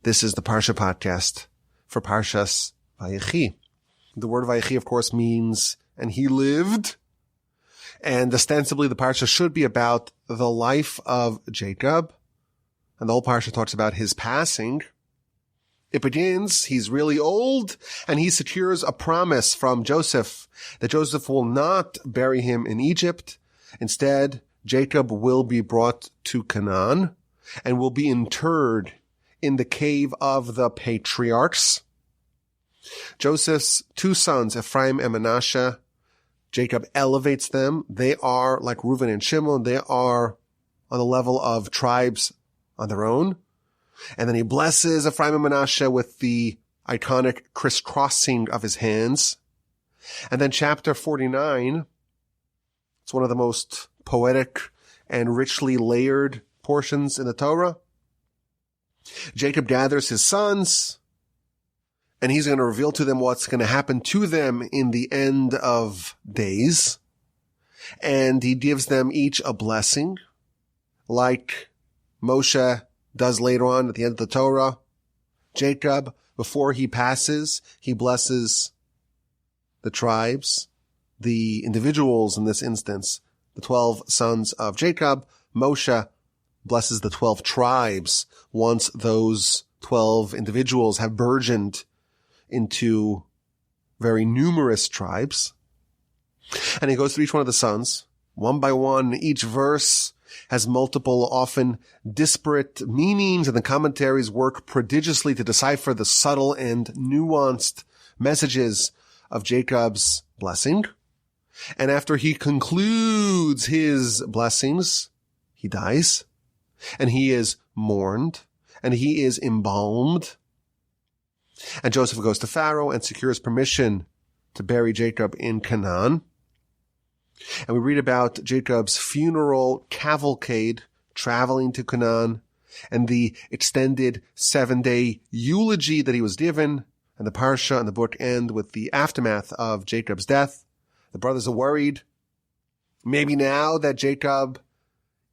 This is the Parsha podcast for Parshas Vayechi. The word Vayechi, of course, means, and he lived. And ostensibly, the Parsha should be about the life of Jacob. And the whole Parsha talks about his passing. It begins, he's really old, and he secures a promise from Joseph that Joseph will not bury him in Egypt. Instead, Jacob will be brought to Canaan and will be interred in the cave of the patriarchs. Joseph's two sons, Ephraim and Manasseh, Jacob elevates them. They are like Reuben and Shimon. They are on the level of tribes on their own. And then he blesses Ephraim and Manasseh with the iconic crisscrossing of his hands. And then chapter 49, it's one of the most poetic and richly layered portions in the Torah. Jacob gathers his sons, and he's going to reveal to them what's going to happen to them in the end of days. And he gives them each a blessing, like Moshe does later on at the end of the Torah. Jacob, before he passes, he blesses the tribes, the individuals in this instance, the 12 sons of Jacob. Moshe blesses the 12 tribes once those 12 individuals have burgeoned into very numerous tribes. And he goes through each one of the sons, one by one. Each verse has multiple, often disparate meanings, and the commentaries work prodigiously to decipher the subtle and nuanced messages of Jacob's blessing. And after he concludes his blessings, he dies. And he is mourned, and he is embalmed. And Joseph goes to Pharaoh and secures permission to bury Jacob in Canaan. And we read about Jacob's funeral cavalcade traveling to Canaan and the extended 7-day eulogy that he was given. And the Parsha and the book end with the aftermath of Jacob's death. The brothers are worried. Maybe now that Jacob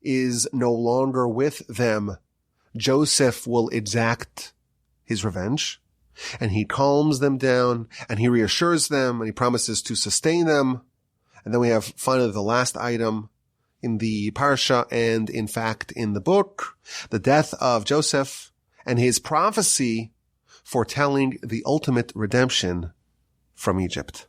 is no longer with them, Joseph will exact his revenge. And he calms them down, and he reassures them, and he promises to sustain them. And then we have finally the last item in the Parsha, and in fact in the book, the death of Joseph and his prophecy foretelling the ultimate redemption from Egypt.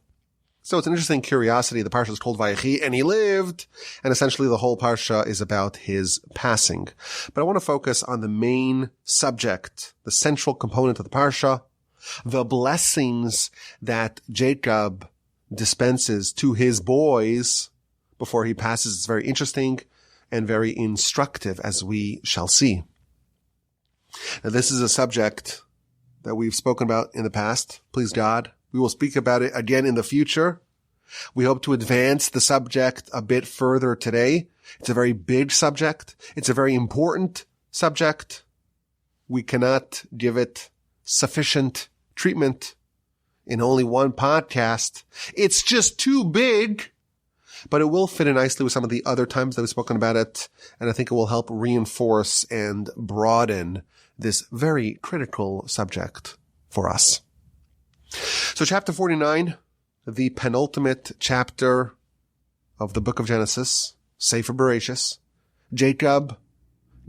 So it's an interesting curiosity. The Parsha is called Vayechi, and he lived, and essentially the whole Parsha is about his passing. But I want to focus on the main subject, the central component of the Parsha, the blessings that Jacob dispenses to his boys before he passes. It's very interesting and very instructive, as we shall see. Now, this is a subject that we've spoken about in the past. Please God, we will speak about it again in the future. We hope to advance the subject a bit further today. It's a very big subject. It's a very important subject. We cannot give it sufficient treatment in only one podcast. It's just too big, but it will fit in nicely with some of the other times that we've spoken about it. And I think it will help reinforce and broaden this very critical subject for us. So chapter 49, the penultimate chapter of the book of Genesis, Sefer Bereshis, Jacob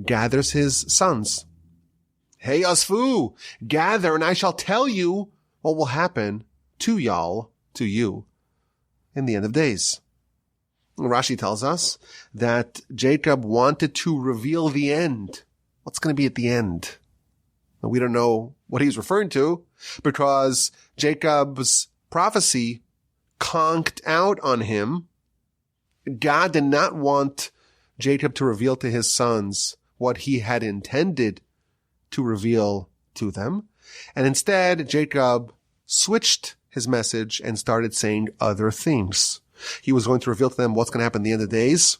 gathers his sons. Hey, Asfu, gather, and I shall tell you what will happen to y'all, to you, in the end of days. Rashi tells us that Jacob wanted to reveal the end. What's going to be at the end? We don't know what he's referring to because Jacob's prophecy conked out on him. God did not want Jacob to reveal to his sons what he had intended to reveal to them. And instead, Jacob switched his message and started saying other things. He was going to reveal to them what's going to happen at the end of the days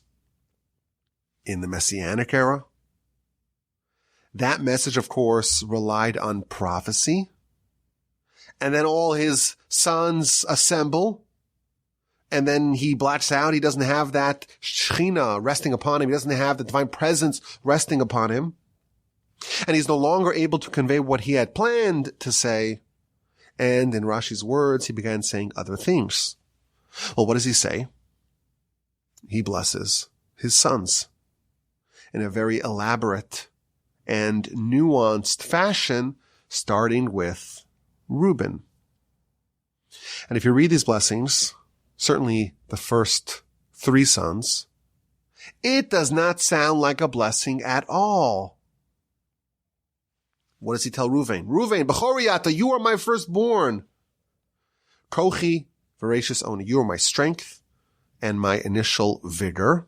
in the Messianic era. That message, of course, relied on prophecy. And then all his sons assemble. And then he blacks out. He doesn't have that Shechinah resting upon him. He doesn't have the divine presence resting upon him. And he's no longer able to convey what he had planned to say. And in Rashi's words, he began saying other things. Well, what does he say? He blesses his sons in a very elaborate and nuanced fashion, starting with Reuben. And if you read these blessings, certainly the first 3 sons, it does not sound like a blessing at all. What does he tell Reuven? Reuven, Bechoriyata, you are my firstborn. Kochi, voracious owner, you are my strength and my initial vigor.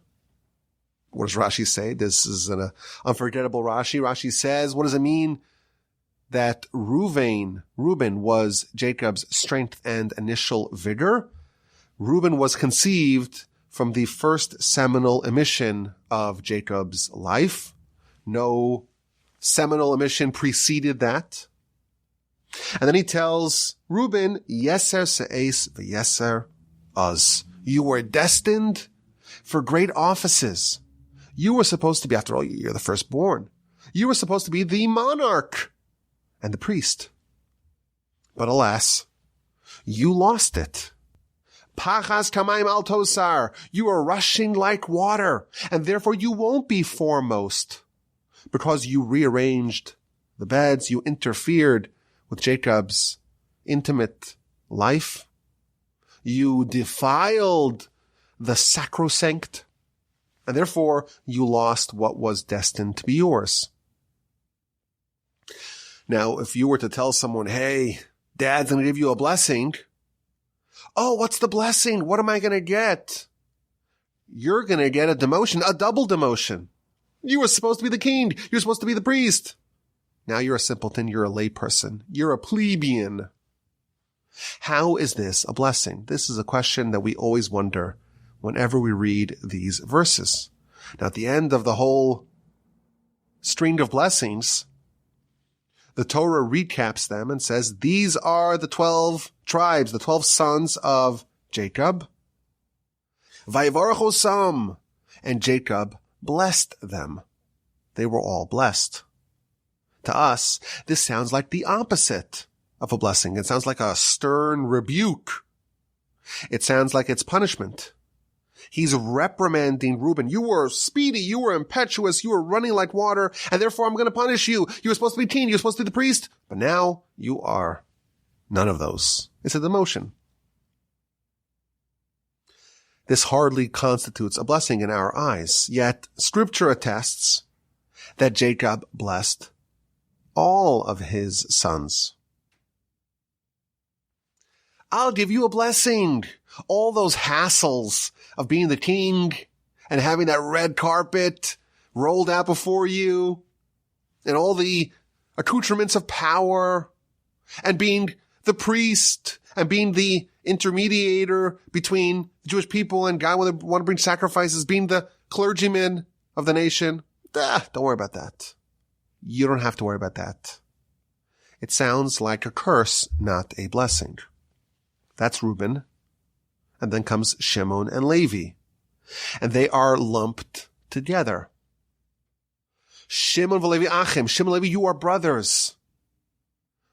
What does Rashi say? This is an unforgettable Rashi. Rashi says, what does it mean that Reuben was Jacob's strength and initial vigor? Reuben was conceived from the first seminal emission of Jacob's life. No seminal emission preceded that. And then he tells Reuben, Yeser se'es v'yeser uz. You were destined for great offices. You were supposed to be, after all, you're the firstborn. You were supposed to be the monarch and the priest. But alas, you lost it. Pachas kamaim al tosar. You are rushing like water, and therefore you won't be foremost. Because you rearranged the beds, you interfered with Jacob's intimate life. You defiled the sacrosanct, and therefore you lost what was destined to be yours. Now, if you were to tell someone, hey, Dad's going to give you a blessing. Oh, what's the blessing? What am I going to get? You're going to get a demotion, a double demotion. You were supposed to be the king. You're supposed to be the priest. Now you're a simpleton. You're a layperson. You're a plebeian. How is this a blessing? This is a question that we always wonder whenever we read these verses. Now, at the end of the whole string of blessings, the Torah recaps them and says, these are the 12 tribes, the 12 sons of Jacob. Vayevarachosam, and Jacob blessed them. They were all blessed. To us, this sounds like the opposite of a blessing. It sounds like a stern rebuke. It sounds like it's punishment. He's reprimanding Reuben. You were speedy, you were impetuous, you were running like water, and therefore I'm going to punish you. You were supposed to be king, you were supposed to be the priest, but now you are none of those. It's a demotion. This hardly constitutes a blessing in our eyes, yet Scripture attests that Jacob blessed all of his sons. I'll give you a blessing. All those hassles of being the king and having that red carpet rolled out before you and all the accoutrements of power and being the priest and being the intermediator between the Jewish people and God when they want to bring sacrifices, being the clergyman of the nation. Don't worry about that. You don't have to worry about that. It sounds like a curse, not a blessing. That's Reuben. And then comes Shimon and Levi. And they are lumped together. Shimon v'Levi achim. Shimon and Levi, you are brothers.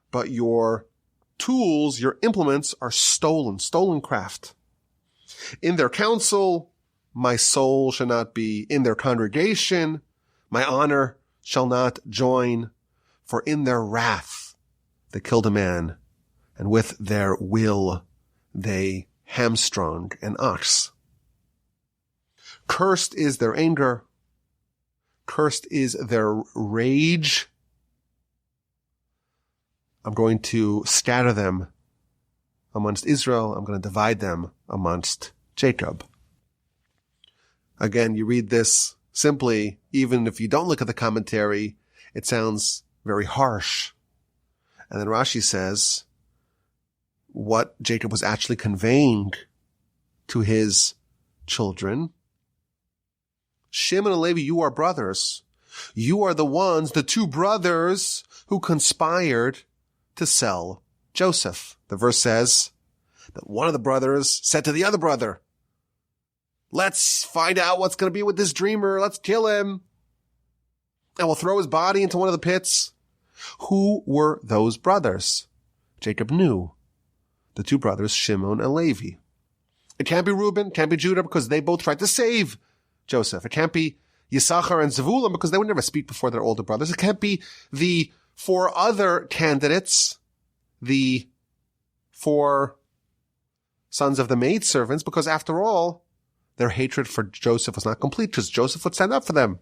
But your tools, your implements are stolen craft. In their council, my soul shall not be. In their congregation, my honor shall not join. For in their wrath, they killed a man. And with their will, they hamstrung an ox. Cursed is their anger. Cursed is their rage. I'm going to scatter them amongst Israel. I'm going to divide them amongst Jacob. Again, you read this simply, even if you don't look at the commentary, it sounds very harsh. And then Rashi says, what Jacob was actually conveying to his children. Shimon and Levi, you are brothers. You are the ones, the two brothers who conspired to sell Joseph. The verse says that one of the brothers said to the other brother, let's find out what's going to be with this dreamer. Let's kill him. and will throw his body into one of the pits. Who were those brothers? Jacob knew. The two brothers, Shimon and Levi. It can't be Reuben, can't be Judah, because they both tried to save Joseph. It can't be Yisachar and Zevulun, because they would never speak before their older brothers. It can't be the four other candidates, the four sons of the maidservants, because after all, their hatred for Joseph was not complete, because Joseph would stand up for them.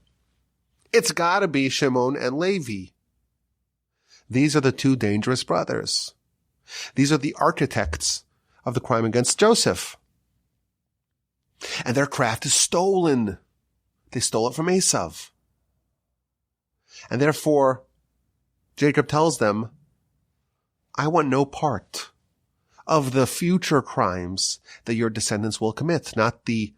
It's gotta be Shimon and Levi. These are the two dangerous brothers. These are the architects of the crime against Joseph. And their craft is stolen. They stole it from Esav. And therefore, Jacob tells them, I want no part of the future crimes that your descendants will commit. Not the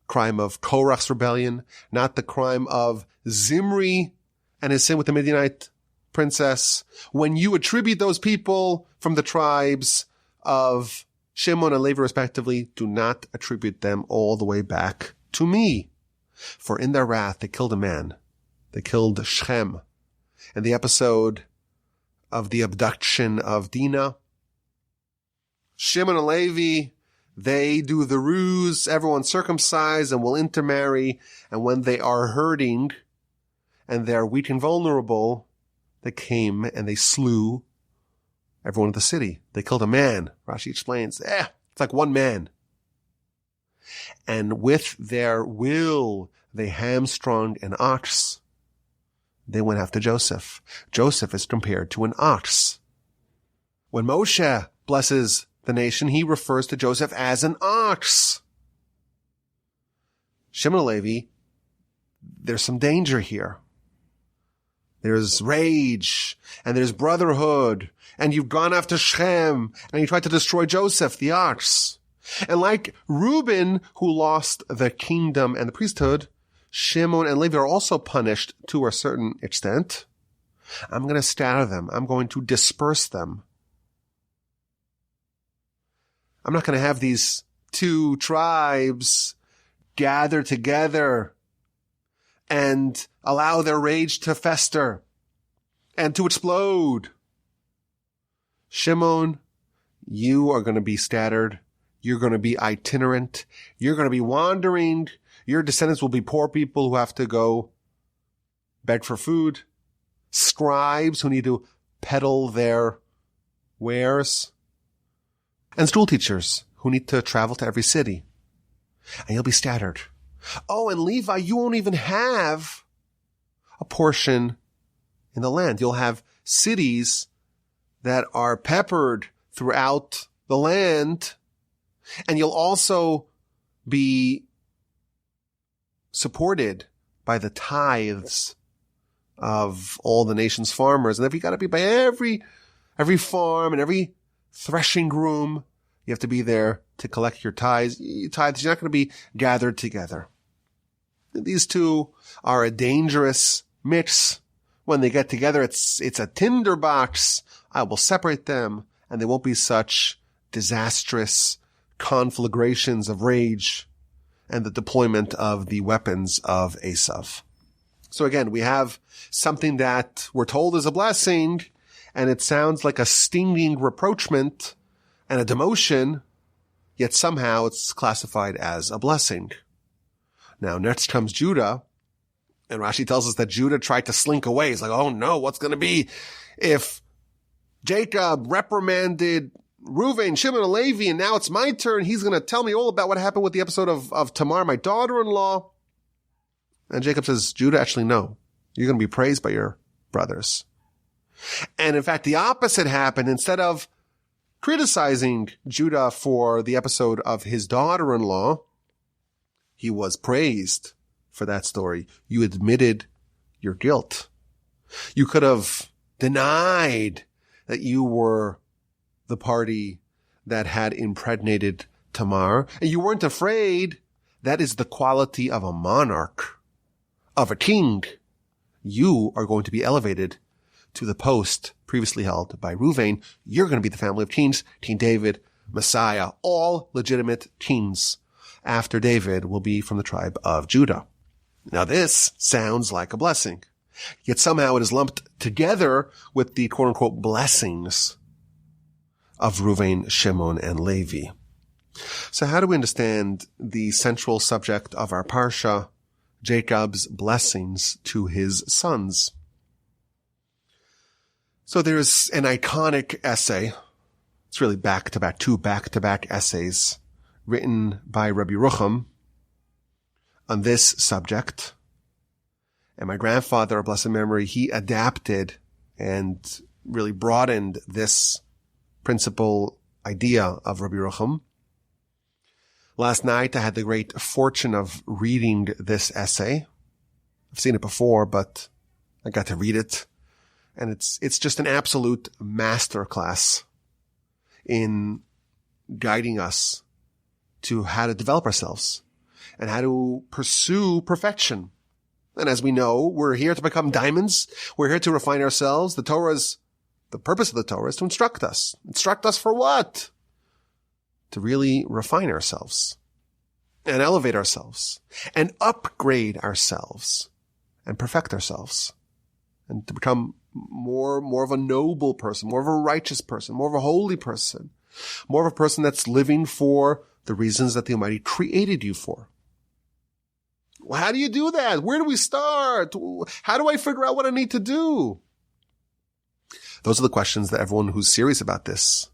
crime of Korach's rebellion, not the crime of Zimri and his sin with the Midianite princess. When you attribute those people from the tribes of Shimon and Levi respectively, do not attribute them all the way back to me. For in their wrath they killed a man. They killed Shechem. In the episode of the abduction of Dinah, Shimon and Levi, they do the ruse, everyone's circumcised and will intermarry, and when they are hurting and they're weak and vulnerable, they came and they slew everyone in the city. They killed a man. Rashi explains, it's like one man. And with their will, they hamstrung an ox. They went after Joseph. Joseph is compared to an ox. When Moshe blesses the nation, he refers to Joseph as an ox. Shimon and Levi, there's some danger here. There's rage, and there's brotherhood, and you've gone after Shechem, and you tried to destroy Joseph, the ox. And like Reuben, who lost the kingdom and the priesthood, Shimon and Levi are also punished to a certain extent. I'm going to scatter them. I'm going to disperse them. I'm not going to have these two tribes gather together and allow their rage to fester and to explode. Shimon, you are going to be scattered. You're going to be itinerant. You're going to be wandering. Your descendants will be poor people who have to go beg for food, scribes who need to peddle their wares, and school teachers who need to travel to every city. And you'll be scattered. Oh, and Levi, you won't even have a portion in the land. You'll have cities that are peppered throughout the land, and you'll also be supported by the tithes of all the nation's farmers. And if you got to be by every farm and every threshing room, you have to be there to collect your tithes. You're not going to be gathered together. These two are a dangerous mix. When they get together, it's a tinderbox. I will separate them, and there won't be such disastrous conflagrations of rage and the deployment of the weapons of Esav. So again, we have something that we're told is a blessing, and it sounds like a stinging reproachment and a demotion, yet somehow it's classified as a blessing. Now, next comes Judah, and Rashi tells us that Judah tried to slink away. He's like, oh no, what's going to be if Jacob reprimanded Reuven, Shimon, and Levi, and now it's my turn. He's going to tell me all about what happened with the episode of Tamar, my daughter-in-law. And Jacob says, Judah, actually, no. You're going to be praised by your brothers. And in fact, the opposite happened. Instead of criticizing Judah for the episode of his daughter-in-law, he was praised for that story. You admitted your guilt. You could have denied that you were the party that had impregnated Tamar, and you weren't afraid. That is the quality of a monarch, of a king. You are going to be elevated to the post previously held by Reuven. You're going to be the family of kings, King David, Messiah, all legitimate kings after David will be from the tribe of Judah. Now this sounds like a blessing. Yet somehow it is lumped together with the quote-unquote blessings of Reuven, Shimon, and Levi. So how do we understand the central subject of our parsha, Jacob's blessings to his sons? So there's an iconic essay. It's really two back-to-back essays written by Rabbi Rucham on this subject. And my grandfather, of blessed memory, he adapted and really broadened this principal idea of Rabbi Rucham. Last night, I had the great fortune of reading this essay. I've seen it before, but I got to read it. And it's just an absolute masterclass in guiding us to how to develop ourselves and how to pursue perfection. And as we know, we're here to become diamonds. We're here to refine ourselves. The purpose of the Torah is to instruct us. Instruct us for what? To really refine ourselves and elevate ourselves and upgrade ourselves and perfect ourselves and to become more of a noble person, more of a righteous person, more of a holy person, more of a person that's living for the reasons that the Almighty created you for. Well, how do you do that? Where do we start? How do I figure out what I need to do? Those are the questions that everyone who's serious about this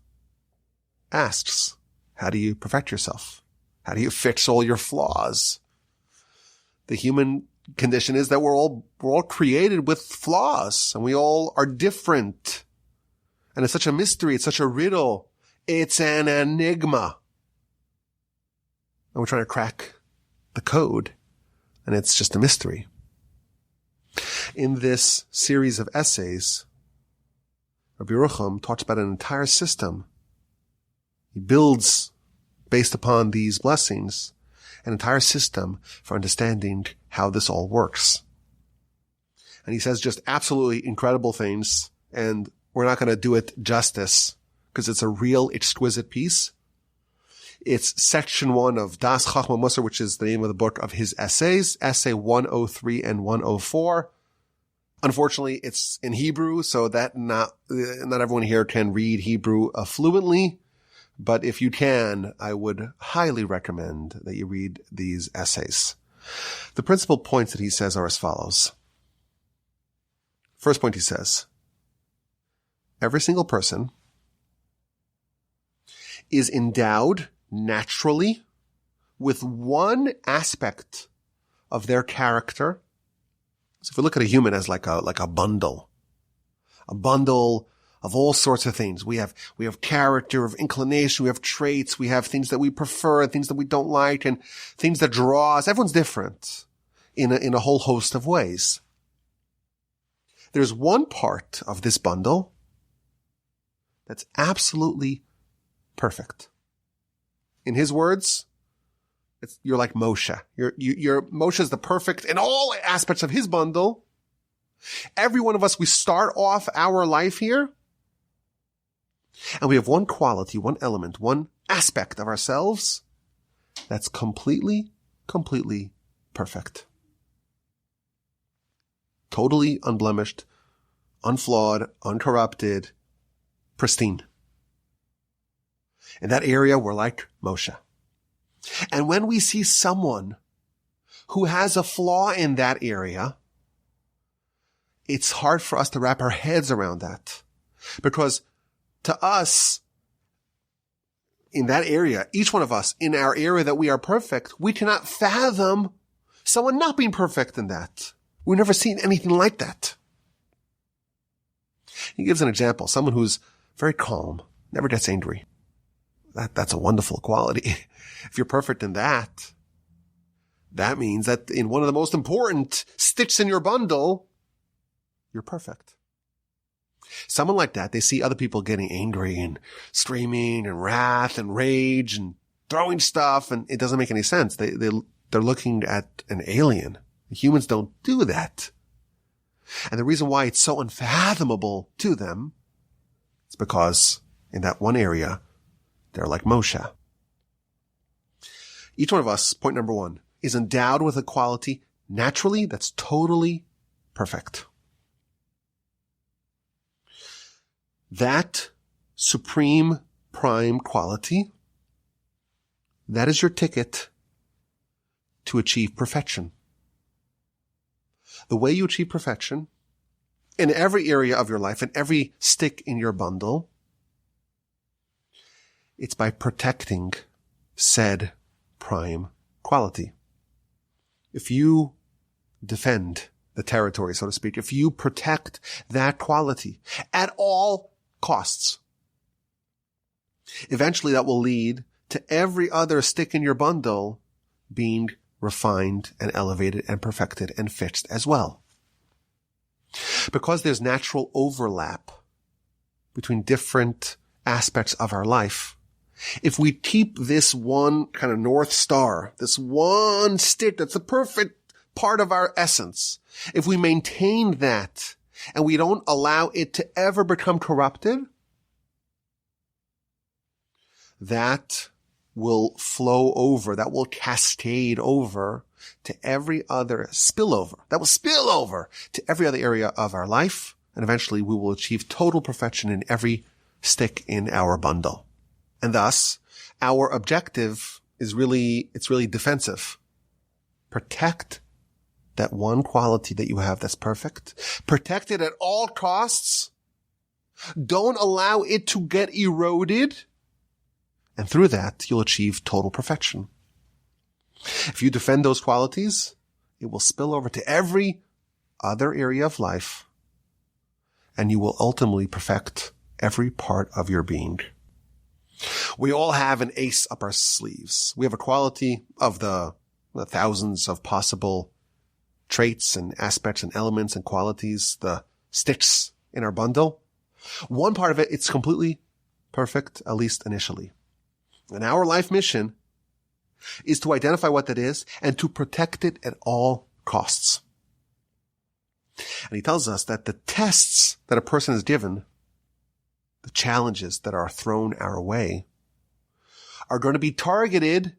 asks. How do you perfect yourself? How do you fix all your flaws? The human condition is that we're all created with flaws, and we all are different. And it's such a mystery. It's such a riddle. It's an enigma. And we're trying to crack the code, and it's just a mystery. In this series of essays, Rabbi Rucham talks about an entire system. He builds, based upon these blessings, an entire system for understanding how this all works. And he says just absolutely incredible things, and we're not going to do it justice because it's a real exquisite piece. It's section 1 of Das Chachma Musar, which is the name of the book of his essays, essay 103 and 104. Unfortunately, it's in Hebrew, so that not everyone here can read Hebrew fluently. But if you can, I would highly recommend that you read these essays. The principal points that he says are as follows. First point he says, every single person is endowed naturally with one aspect of their character. So if we look at a human as like a bundle of all sorts of things. We have character, of inclination, we have traits, we have things that we prefer, things that we don't like, and things that draw us. Everyone's different in a whole host of ways. There's one part of this bundle that's absolutely perfect. In his words, you're like Moshe. Moshe is the perfect in all aspects of his bundle. Every one of us, we start off our life here, and we have one quality, one element, one aspect of ourselves that's completely perfect. Totally unblemished, unflawed, uncorrupted, pristine. In that area, we're like Moshe. And when we see someone who has a flaw in that area, it's hard for us to wrap our heads around that. Because to us, in that area, each one of us, in our area that we are perfect, we cannot fathom someone not being perfect in that. We've never seen anything like that. He gives an example. Someone who's very calm, never gets angry. That's a wonderful quality. If you're perfect in that, that means that in one of the most important sticks in your bundle, you're perfect. Someone like that, they see other people getting angry and screaming and wrath and rage and throwing stuff, and it doesn't make any sense. They're looking at an alien. Humans don't do that. And the reason why it's so unfathomable to them is because in that one area, they're like Moshe. Each one of us, point number 1, is endowed with a quality naturally that's totally perfect. That supreme prime quality, that is your ticket to achieve perfection. The way you achieve perfection in every area of your life, in every stick in your bundle, it's by protecting said prime quality. If you defend the territory, so to speak, if you protect that quality at all costs, eventually that will lead to every other stick in your bundle being refined and elevated and perfected and fixed as well. Because there's natural overlap between different aspects of our life, if we keep this one kind of North Star, this one stick that's the perfect part of our essence, if we maintain that and we don't allow it to ever become corrupted, that will flow over, that will cascade over to every other spillover, that will spill over to every other area of our life, and eventually we will achieve total perfection in every stick in our bundle. And thus, our objective is really defensive. Protect that one quality that you have that's perfect. Protect it at all costs. Don't allow it to get eroded. And through that, you'll achieve total perfection. If you defend those qualities, it will spill over to every other area of life, and you will ultimately perfect every part of your being. We all have an ace up our sleeves. We have a quality of the thousands of possible traits and aspects and elements and qualities, the sticks in our bundle. One part of it, it's completely perfect, at least initially. And our life mission is to identify what that is and to protect it at all costs. And he tells us that the tests that a person is given, the challenges that are thrown our way, are going to be targeted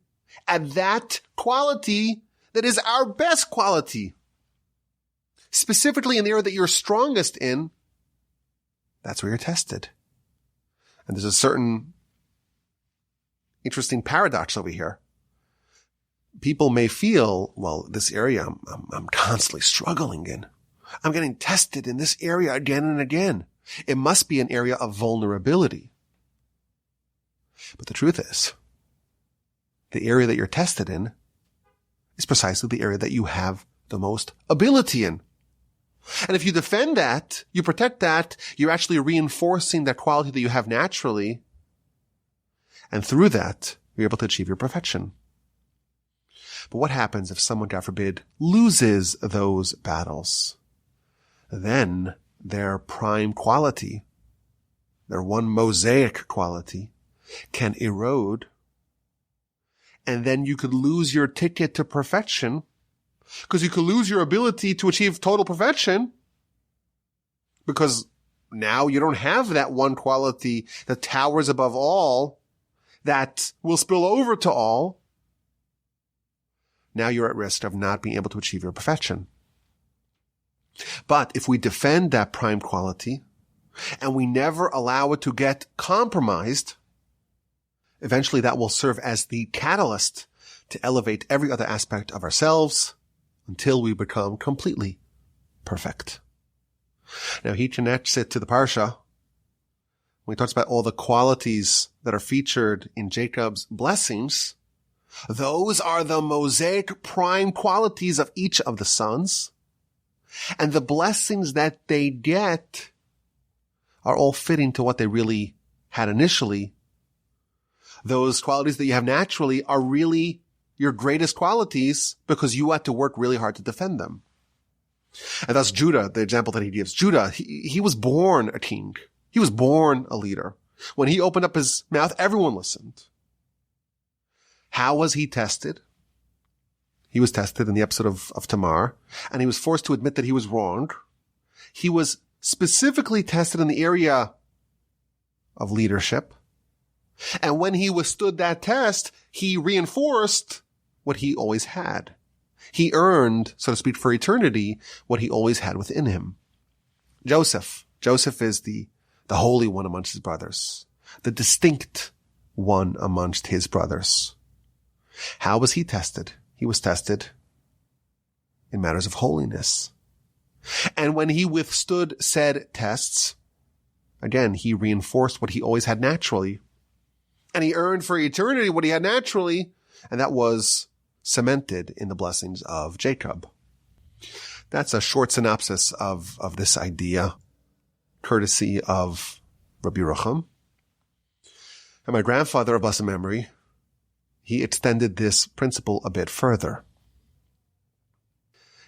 at that quality that is our best quality. Specifically in the area that you're strongest in, that's where you're tested. And there's a certain interesting paradox over here. People may feel, well, this area I'm constantly struggling in. I'm getting tested in this area again and again. It must be an area of vulnerability. But the truth is, the area that you're tested in is precisely the area that you have the most ability in. And if you defend that, you protect that, you're actually reinforcing that quality that you have naturally. And through that, you're able to achieve your perfection. But what happens if someone, God forbid, loses those battles? Then their prime quality, their one mosaic quality, can erode. And then you could lose your ticket to perfection, because you could lose your ability to achieve total perfection, because now you don't have that one quality that towers above all, that will spill over to all. Now you're at risk of not being able to achieve your perfection. But if we defend that prime quality and we never allow it to get compromised, eventually that will serve as the catalyst to elevate every other aspect of ourselves until we become completely perfect. Now he connects it to the Parsha when he talks about all the qualities that are featured in Jacob's blessings. Those are the mosaic prime qualities of each of the sons. And the blessings that they get are all fitting to what they really had initially. Those qualities that you have naturally are really your greatest qualities because you had to work really hard to defend them. And thus Judah, the example that he gives, Judah, he was born a king. He was born a leader. When he opened up his mouth, everyone listened. How was he tested? He was tested in the episode of Tamar, and he was forced to admit that he was wrong. He was specifically tested in the area of leadership. And when he withstood that test, he reinforced what he always had. He earned, so to speak, for eternity, what he always had within him. Joseph is the the holy one amongst his brothers, the distinct one amongst his brothers. How was he tested? He was tested in matters of holiness. And when he withstood said tests, again, he reinforced what he always had naturally. And he earned for eternity what he had naturally, and that was cemented in the blessings of Jacob. That's a short synopsis of this idea, courtesy of Rabbi Yerucham. And my grandfather of blessed memory, he extended this principle a bit further.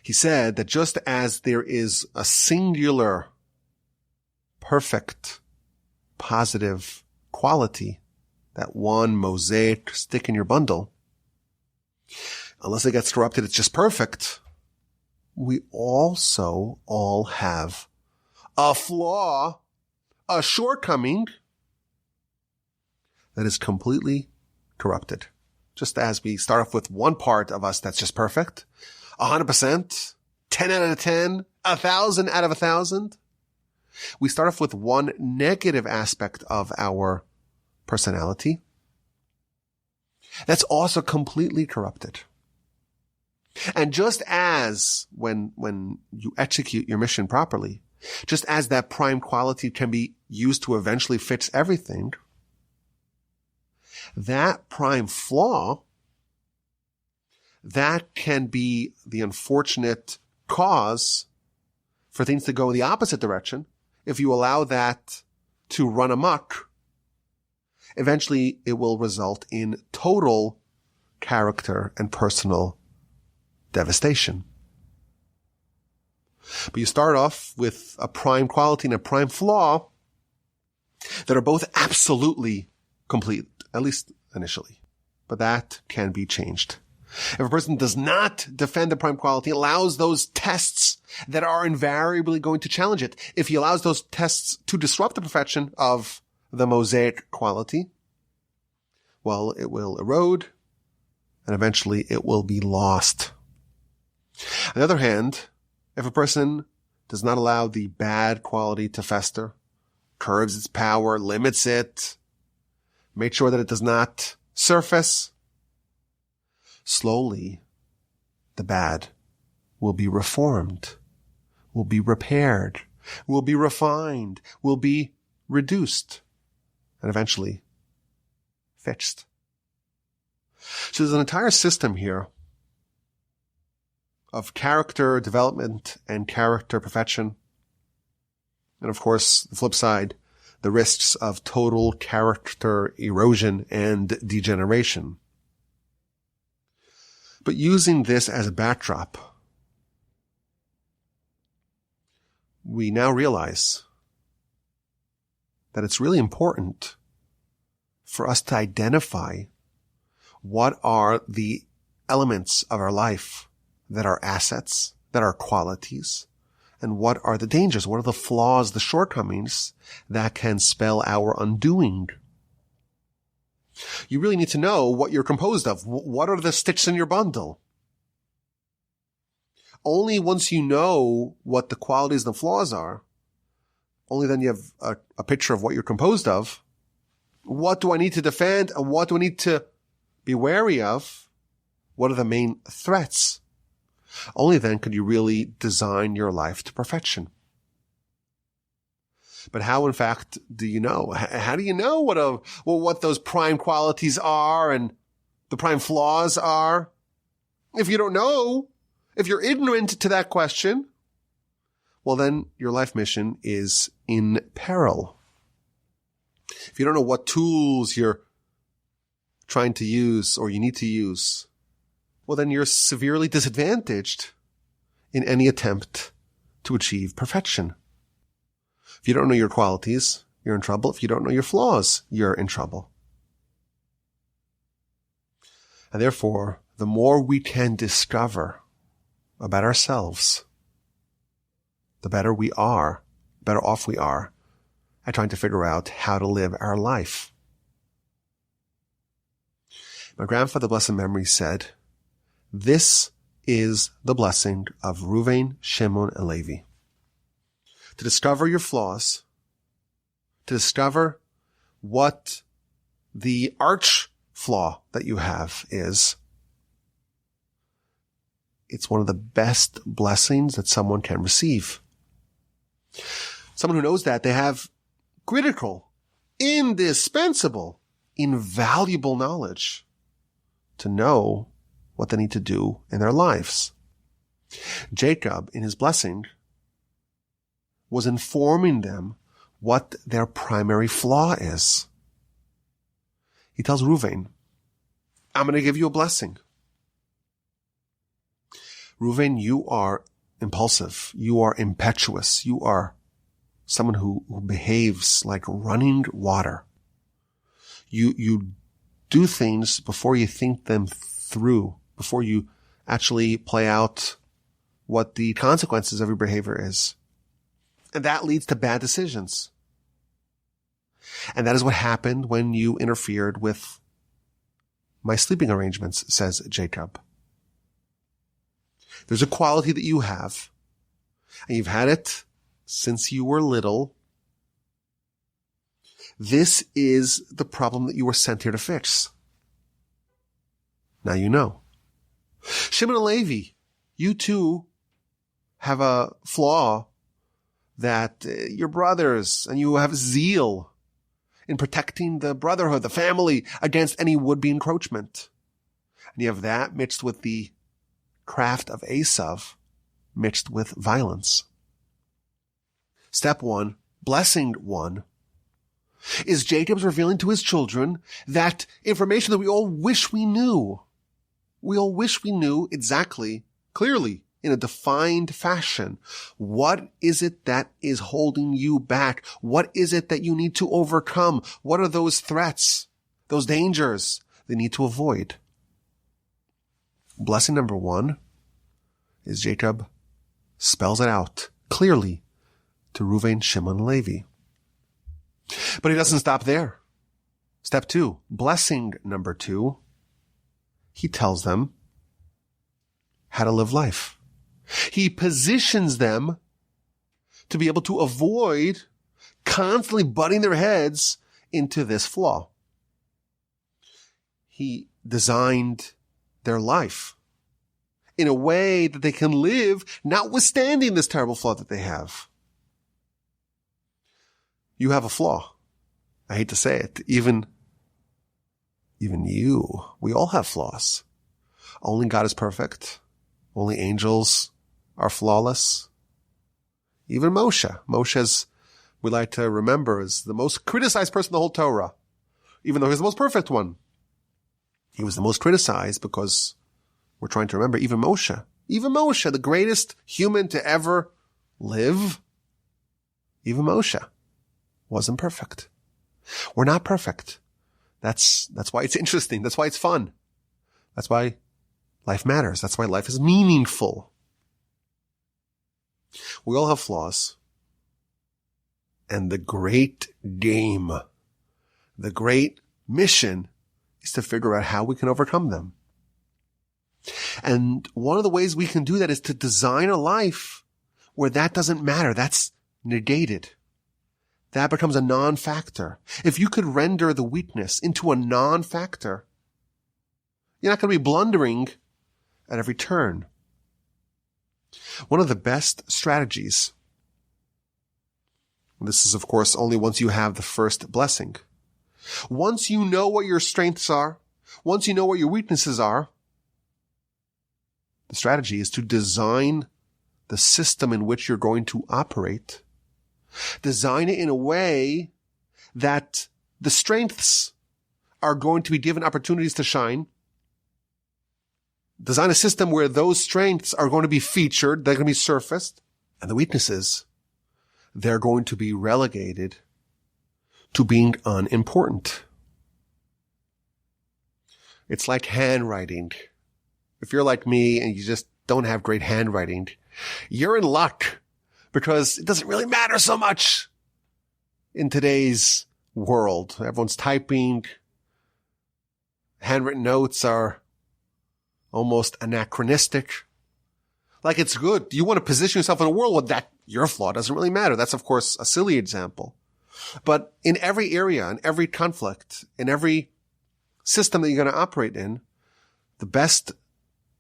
He said that just as there is a singular, perfect, positive quality, that one mosaic stick in your bundle, unless it gets corrupted, it's just perfect. We also all have a flaw, a shortcoming that is completely corrupted. Just as we start off with one part of us that's just perfect, 100%, 10 out of 10, 1,000 out of 1,000. We start off with one negative aspect of our personality that's also completely corrupted. And just as when you execute your mission properly, just as that prime quality can be used to eventually fix everything, that prime flaw, that can be the unfortunate cause for things to go in the opposite direction. If you allow that to run amok, eventually it will result in total character and personal devastation. But you start off with a prime quality and a prime flaw that are both absolutely complete, at least initially. But that can be changed. If a person does not defend the prime quality, allows those tests that are invariably going to challenge it, if he allows those tests to disrupt the perfection of the mosaic quality, well, it will erode and eventually it will be lost. On the other hand, if a person does not allow the bad quality to fester, curbs its power, limits it, make sure that it does not surface, slowly the bad will be reformed, will be repaired, will be refined, will be reduced, and eventually fixed. So there's an entire system here of character development and character perfection. And of course, the flip side, the risks of total character erosion and degeneration. But using this as a backdrop, we now realize that it's really important for us to identify what are the elements of our life that are assets, that are qualities, and what are the dangers, what are the flaws, the shortcomings that can spell our undoing. You really need to know what you're composed of. What are the sticks in your bundle? Only once you know what the qualities and the flaws are, only then you have a picture of what you're composed of. What do I need to defend and what do I need to be wary of? What are the main threats? Only then could you really design your life to perfection. But how, in fact, do you know? How do you know what those prime qualities are and the prime flaws are? If you don't know, if you're ignorant to that question, well, then your life mission is in peril. If you don't know what tools you're trying to use or you need to use, well, then you're severely disadvantaged in any attempt to achieve perfection. If you don't know your qualities, you're in trouble. If you don't know your flaws, you're in trouble. And therefore, the more we can discover about ourselves, the better we are, better off we are at trying to figure out how to live our life. My grandfather, blessed memory, said, "This is the blessing of Reuven, Shimon, and Levi. To discover your flaws, to discover what the arch flaw that you have is, it's one of the best blessings that someone can receive. Someone who knows that, they have critical, indispensable, invaluable knowledge to know what they need to do in their lives. Jacob, in his blessing, was informing them what their primary flaw is. He tells Reuven, I'm going to give you a blessing. Reuven, you are impulsive. You are impetuous. You are someone who behaves like running water. You do things before you think them through, before you actually play out what the consequences of your behavior is. And that leads to bad decisions. And that is what happened when you interfered with my sleeping arrangements, says Jacob. There's a quality that you have, and you've had it since you were little. This is the problem that you were sent here to fix. Now you know. Shimon and Levi, you too have a flaw that you're brothers, and you have zeal in protecting the brotherhood, the family, against any would-be encroachment. And you have that mixed with the craft of Esav, mixed with violence. Step 1, blessing 1, is Jacob's revealing to his children that information that we all wish we knew. We all wish we knew exactly, clearly, in a defined fashion. What is it that is holding you back? What is it that you need to overcome? What are those threats, those dangers they need to avoid? Blessing number 1 is Jacob spells it out clearly to Reuven, Shimon, and Levi. But he doesn't stop there. Step 2, blessing number 2, he tells them how to live life. He positions them to be able to avoid constantly butting their heads into this flaw. He designed their life in a way that they can live notwithstanding this terrible flaw that they have. You have a flaw. I hate to say it. Even you. We all have flaws. Only God is perfect. Only angels are flawless. Even Moshe. Moshe, as we like to remember, is the most criticized person in the whole Torah. Even though he's the most perfect one. He was the most criticized because we're trying to remember even Moshe, the greatest human to ever live, even Moshe wasn't perfect. We're not perfect. That's why it's interesting. That's why it's fun. That's why life matters. That's why life is meaningful. We all have flaws. And the great game, the great mission is to figure out how we can overcome them. And one of the ways we can do that is to design a life where that doesn't matter. That's negated. That becomes a non-factor. If you could render the weakness into a non-factor, you're not going to be blundering at every turn. One of the best strategies, and this is of course only once you have the first blessing. Once you know what your strengths are, once you know what your weaknesses are, the strategy is to design the system in which you're going to operate. Design it in a way that the strengths are going to be given opportunities to shine. Design a system where those strengths are going to be featured, they're going to be surfaced, and the weaknesses, they're going to be relegated to being unimportant. It's like handwriting. If you're like me and you just don't have great handwriting, you're in luck because it doesn't really matter so much in today's world. Everyone's typing. Handwritten notes are almost anachronistic. Like it's good. You want to position yourself in a world where that your flaw doesn't really matter. That's of course a silly example. But in every area, in every conflict, in every system that you're going to operate in, the best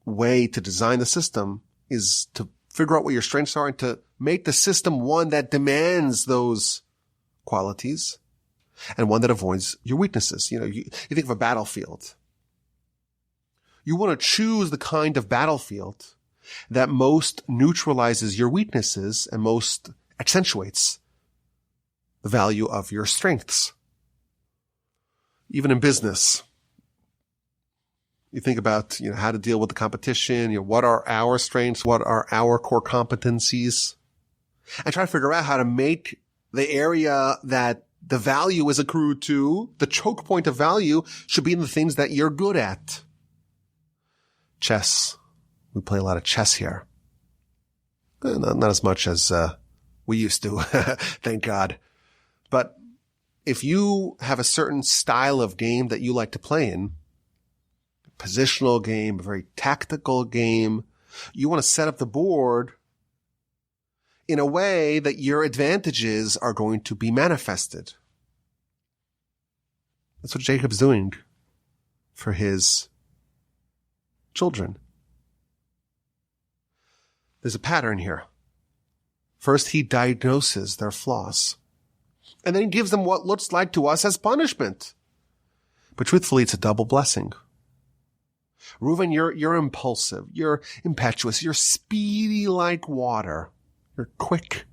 way to design the system is to figure out what your strengths are and to make the system one that demands those qualities and one that avoids your weaknesses. You think of a battlefield. You want to choose the kind of battlefield that most neutralizes your weaknesses and most accentuates the value of your strengths. Even in business, you think about, how to deal with the competition, what are our strengths, what are our core competencies, and try to figure out how to make the area that the value is accrued to, the choke point of value, should be in the things that you're good at. Chess. We play a lot of chess here. Not as much as we used to, thank God. But if you have a certain style of game that you like to play in, a positional game, a very tactical game, you want to set up the board in a way that your advantages are going to be manifested. That's what Jacob's doing for his children. There's a pattern here. First, he diagnoses their flaws. And then he gives them what looks like to us as punishment. But truthfully, it's a double blessing. Reuben, you're impulsive. You're impetuous. You're speedy like water. You're quick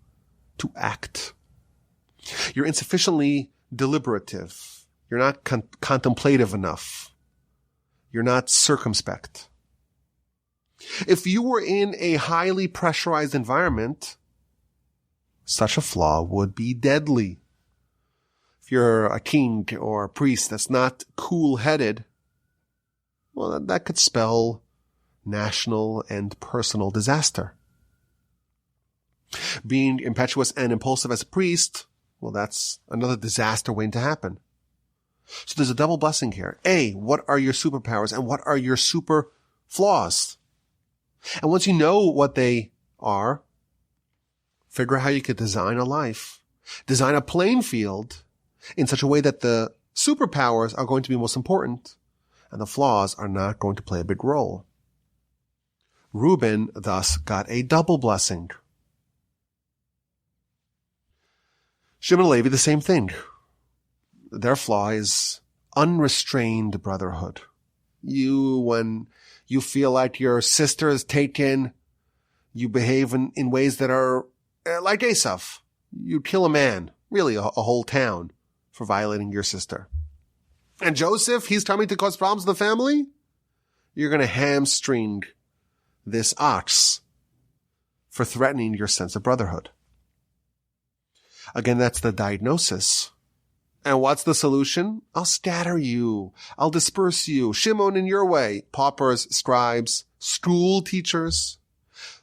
to act. You're insufficiently deliberative. You're not contemplative enough. You're not circumspect. If you were in a highly pressurized environment, such a flaw would be deadly. If you're a king or a priest that's not cool-headed, well, that could spell national and personal disaster. Being impetuous and impulsive as a priest, well, that's another disaster waiting to happen. So there's a double blessing here. A, what are your superpowers and what are your super flaws? And once you know what they are, figure out how you could design a life, design a playing field in such a way that the superpowers are going to be most important and the flaws are not going to play a big role. Reuben thus got a double blessing. Shimon and Levi, the same thing. Their flaw is unrestrained brotherhood. When you feel like your sister is taken, you behave in ways that are like Asaph. You kill a man, really a whole town, for violating your sister. And Joseph, he's coming to cause problems in the family. You're going to hamstring this ox for threatening your sense of brotherhood. Again, that's the diagnosis. And what's the solution? I'll scatter you. I'll disperse you. Shimon in your way. Paupers, scribes, school teachers.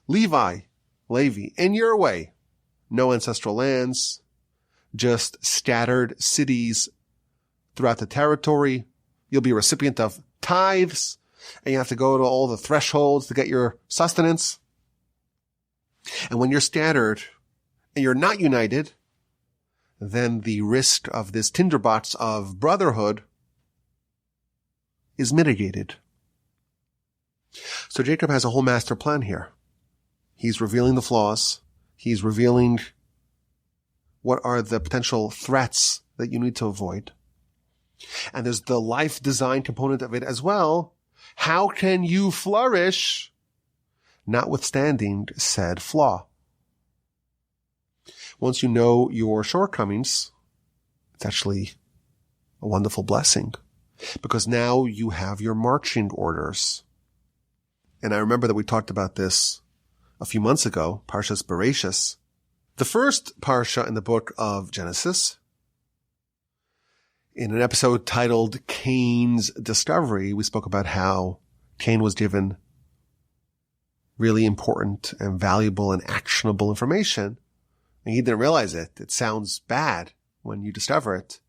Levi in your way. No ancestral lands. Just scattered cities throughout the territory. You'll be a recipient of tithes. And you have to go to all the thresholds to get your sustenance. And when you're scattered and you're not united, then the risk of this tinderbox of brotherhood is mitigated. So Jacob has a whole master plan here. He's revealing the flaws. He's revealing what are the potential threats that you need to avoid. And there's the life design component of it as well. How can you flourish notwithstanding said flaw? Once you know your shortcomings, it's actually a wonderful blessing because now you have your marching orders. And I remember that we talked about this a few months ago, Parshas Bereshis. The first parsha in the book of Genesis, in an episode titled Cain's Discovery, we spoke about how Cain was given really important and valuable and actionable information. And he didn't realize it. It sounds bad when you discover it.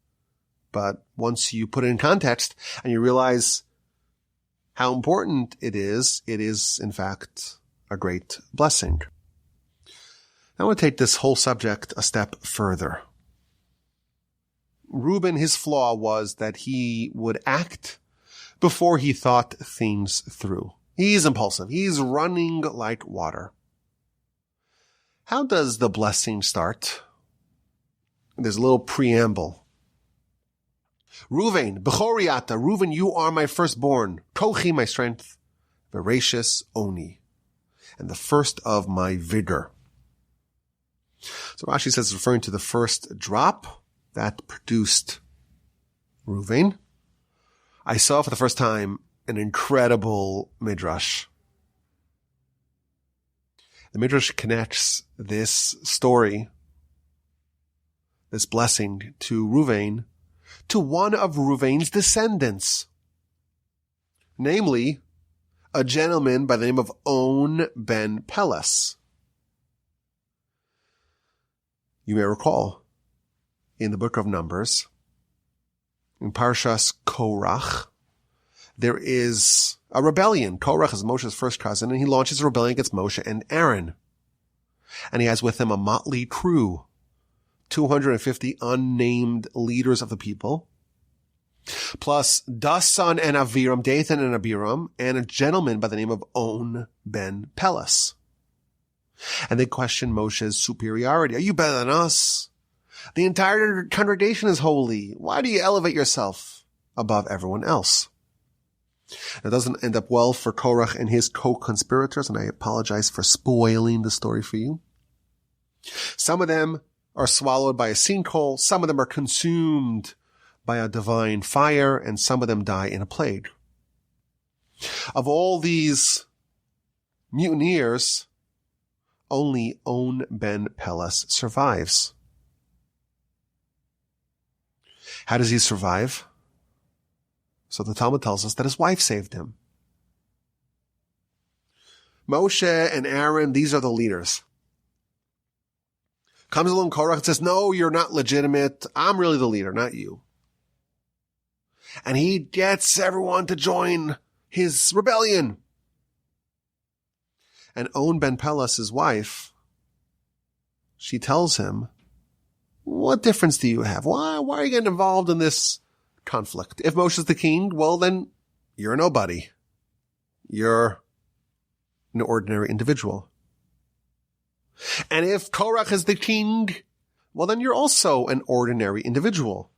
But once you put it in context and you realize how important it is, in fact, a great blessing. I want to take this whole subject a step further. Reuben, his flaw was that he would act before he thought things through. He's impulsive. He's running like water. How does the blessing start? There's a little preamble. Reuven, Bechoriata, Reuven, you are my firstborn. Kochi, my strength. Veracious, Oni, and the first of my vigor. So Rashi says, referring to the first drop that produced Reuven. I saw for the first time an incredible midrash. The midrash connects this story, this blessing to Reuven, to one of Reuven's descendants, namely a gentleman by the name of On ben Peles. You may recall in the book of Numbers, in Parshas Korach, there is a rebellion. Korach is Moshe's first cousin, and he launches a rebellion against Moshe and Aaron. And he has with him a motley crew, 250 unnamed leaders of the people, plus Dasan and Aviram, Dathan and Abiram, and a gentleman by the name of On ben Peles. And they question Moshe's superiority. Are you better than us? The entire congregation is holy. Why do you elevate yourself above everyone else? It doesn't end up well for Korach and his co-conspirators, and I apologize for spoiling the story for you. Some of them are swallowed by a sinkhole, some of them are consumed by a divine fire, and some of them die in a plague. Of all these mutineers, only On ben Peles survives. How does he survive? So the Talmud tells us that his wife saved him. Moshe and Aaron, these are the leaders. Comes along Korach and says, no, you're not legitimate. I'm really the leader, not you. And he gets everyone to join his rebellion. And On ben Peles, his wife, she tells him, what difference do you have? Why are you getting involved in this conflict? If Moshe's the king, well, then you're a nobody. You're an ordinary individual. And if Korach is the king, well, then you're also an ordinary individual.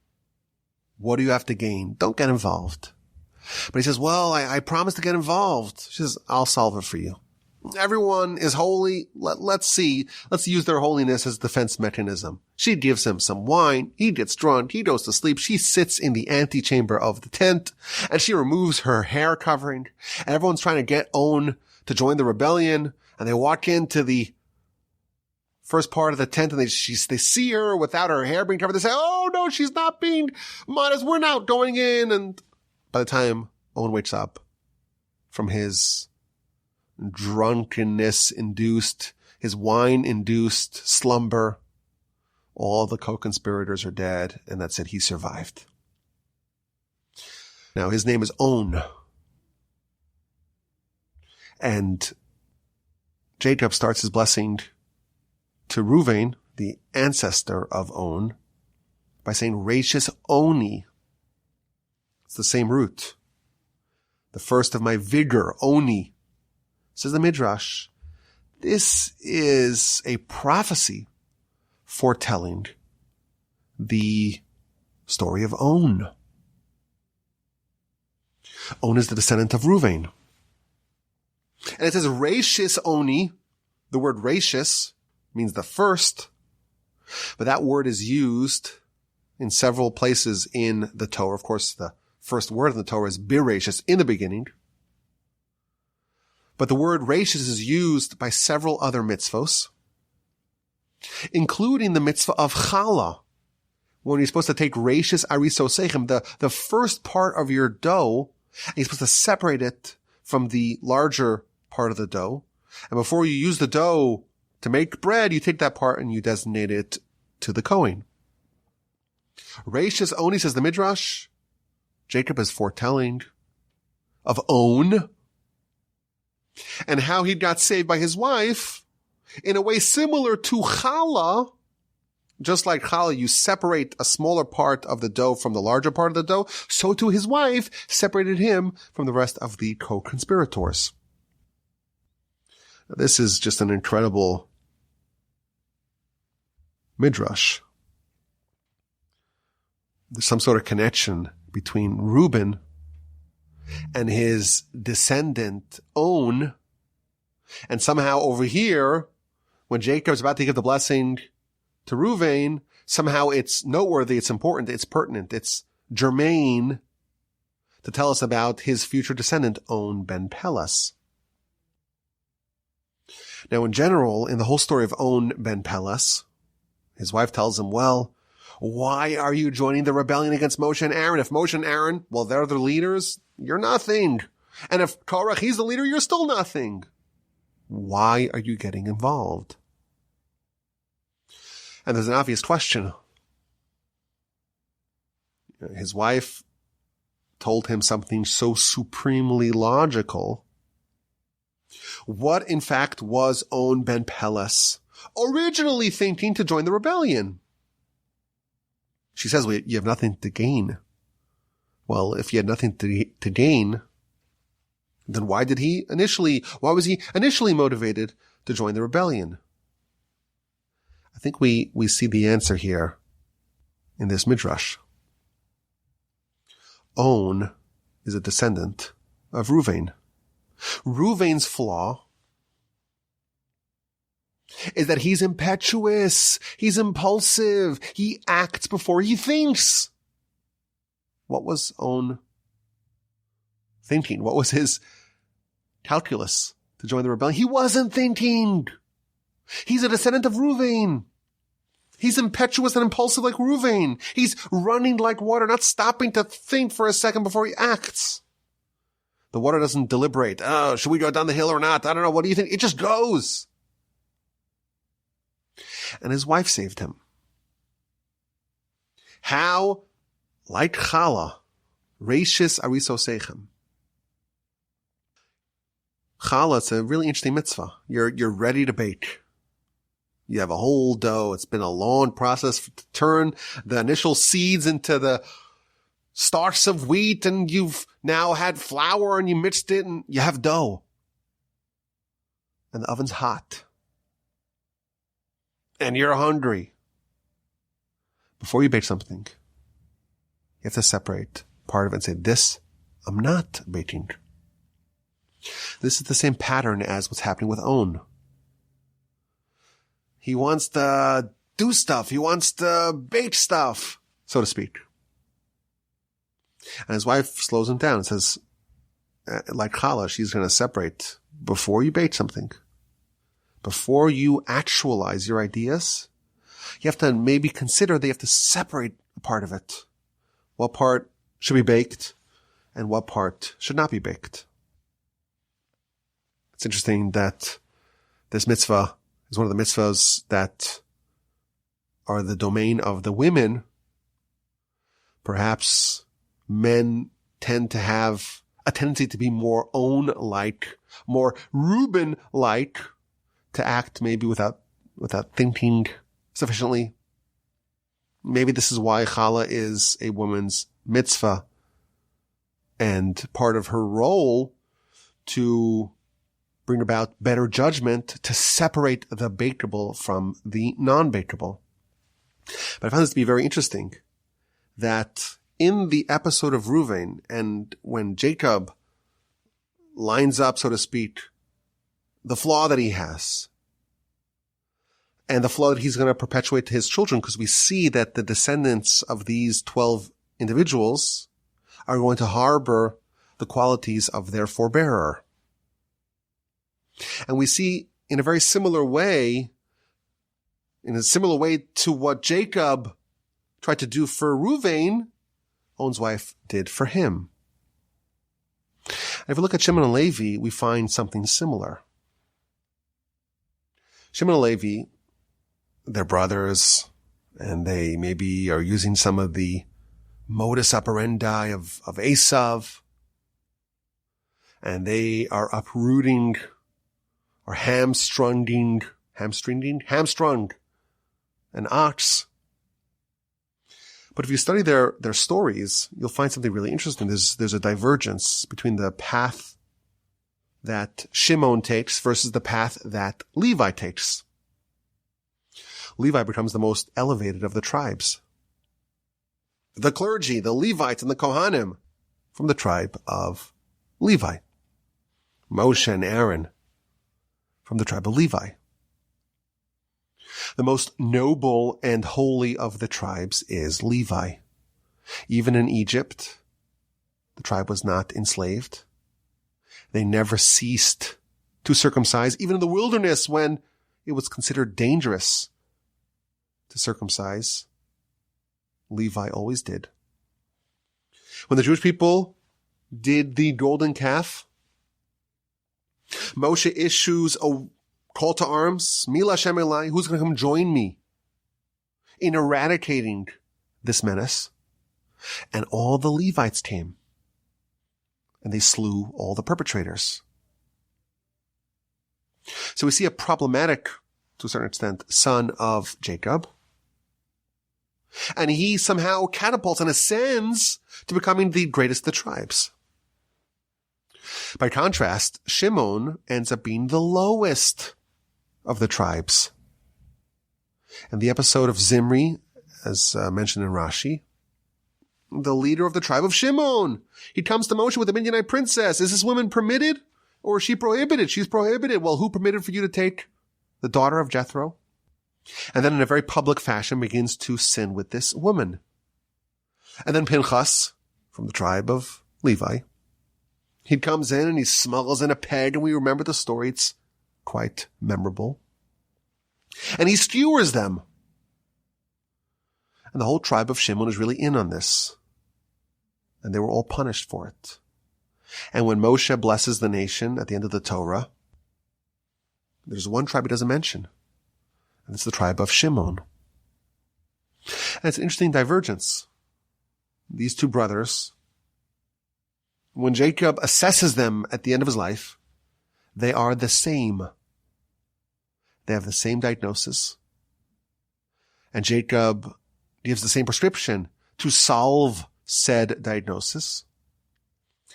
What do you have to gain? Don't get involved. But he says, well, I promised to get involved. She says, I'll solve it for you. Everyone is holy. Let's use their holiness as defense mechanism. She gives him some wine. He gets drunk. He goes to sleep. She sits in the antechamber of the tent and she removes her hair covering. And everyone's trying to get On to join the rebellion. And they walk into the first part of the tent and they see her without her hair being covered. They say, oh no, she's not being modest. We're not going in. And by the time On wakes up from his drunkenness-induced, his wine-induced slumber, all the co-conspirators are dead, and that's it, he survived. Now, his name is On. And Jacob starts his blessing to Reuven, the ancestor of On, by saying, Rachis Oni. It's the same root. The first of my vigor, Oni. Says the Midrash, this is a prophecy foretelling the story of On. On is the descendant of Reuven. And it says Rashis Oni. The word Rashis means the first, but that word is used in several places in the Torah. Of course, the first word in the Torah is Bereshis, in the beginning. But the word Rashis is used by several other mitzvos, including the mitzvah of challah, when you're supposed to take Rashis arisosechem, the first part of your dough, and you're supposed to separate it from the larger part of the dough. And before you use the dough to make bread, you take that part and you designate it to the Kohen. Rashis Oni, says the Midrash, Jacob is foretelling of On, and how he got saved by his wife in a way similar to challah just like challah, you separate a smaller part of the dough from the larger part of the dough, so too his wife separated him from the rest of the co-conspirators. This is just an incredible midrash. There's some sort of connection between Reuben and his descendant On, and somehow over here, when Jacob's about to give the blessing to Reuven, somehow it's noteworthy, it's important, it's pertinent, it's germane to tell us about his future descendant, On ben Pelas. Now, in general, in the whole story of On ben Pelas, his wife tells him, well, why are you joining the rebellion against Moshe and Aaron? If Moshe and Aaron, well, they're the leaders, you're nothing. And if Korach, he's the leader, you're still nothing. Why are you getting involved? And there's an obvious question. His wife told him something so supremely logical. What, in fact, was On ben Pelas originally thinking to join the rebellion? She says, well, you have nothing to gain. Well, if you had nothing to gain, then why was he initially motivated to join the rebellion? I think we see the answer here in this midrash. On is a descendant of Reuven. Reuven's flaw is that he's impetuous, he's impulsive, he acts before he thinks. What was On thinking? What was his calculus to join the rebellion? He wasn't thinking. He's a descendant of Reuven. He's impetuous and impulsive like Reuven. He's running like water, not stopping to think for a second before he acts. The water doesn't deliberate. Oh, should we go down the hill or not? I don't know. What do you think? It just goes. And his wife saved him. How? Like challah, reishis arisosechem. Challah, it's a really interesting mitzvah. You're ready to bake. You have a whole dough. It's been a long process to turn the initial seeds into the starch of wheat, and you've now had flour and you mixed it and you have dough. And the oven's hot. And you're hungry. Before you bake something, you have to separate part of it and say, this, I'm not baking. This is the same pattern as what's happening with On. He wants to do stuff. He wants to bake stuff, so to speak. And his wife slows him down and says, like challah, she's going to separate before you bake something. Before you actualize your ideas, you have to maybe consider that you have to separate a part of it. What part should be baked and what part should not be baked. It's interesting that this mitzvah is one of the mitzvahs that are the domain of the women. Perhaps men tend to have a tendency to be more On-like, more Reuben-like, to act maybe without thinking sufficiently. Maybe this is why challah is a woman's mitzvah and part of her role to bring about better judgment, to separate the bakeable from the non-bakeable. But I found this to be very interesting that in the episode of Reuven, and when Jacob lines up, so to speak, the flaw that he has, and the flaw that he's going to perpetuate to his children, because we see that the descendants of these 12 individuals are going to harbor the qualities of their forebearer. And we see in a very similar way, to what Jacob tried to do for Reuven, On's wife did for him. And if we look at Shimon and Levi, we find something similar. Shimon and Levi, they're brothers, and they maybe are using some of the modus operandi of Esav, and they are uprooting or hamstrung an ox. But if you study their stories, you'll find something really interesting. There's a divergence between the path that Shimon takes versus the path that Levi takes. Levi becomes the most elevated of the tribes. The clergy, the Levites, and the Kohanim from the tribe of Levi. Moshe and Aaron from the tribe of Levi. The most noble and holy of the tribes is Levi. Even in Egypt, the tribe was not enslaved. They never ceased to circumcise, even in the wilderness when it was considered dangerous to circumcise. Levi always did. When the Jewish people did the golden calf, Moshe issues a call to arms. Mila Hashem Elai, who's going to come join me in eradicating this menace? And all the Levites came, and they slew all the perpetrators. So we see a problematic, to a certain extent, son of Jacob. And he somehow catapults and ascends to becoming the greatest of the tribes. By contrast, Shimon ends up being the lowest of the tribes. And the episode of Zimri, as mentioned in Rashi, the leader of the tribe of Shimon, he comes to Moshe with a Midianite princess. Is this woman permitted or is she prohibited? She's prohibited. Well, who permitted for you to take the daughter of Jethro? And then in a very public fashion begins to sin with this woman. And then Pinchas, from the tribe of Levi, he comes in and he smuggles in a peg, and we remember the story. It's quite memorable. And he skewers them. And the whole tribe of Shimon is really in on this. And they were all punished for it. And when Moshe blesses the nation at the end of the Torah, there's one tribe he doesn't mention. And it's the tribe of Shimon. And it's an interesting divergence. These two brothers, when Jacob assesses them at the end of his life, they are the same. They have the same diagnosis. And Jacob gives the same prescription to solve said diagnosis.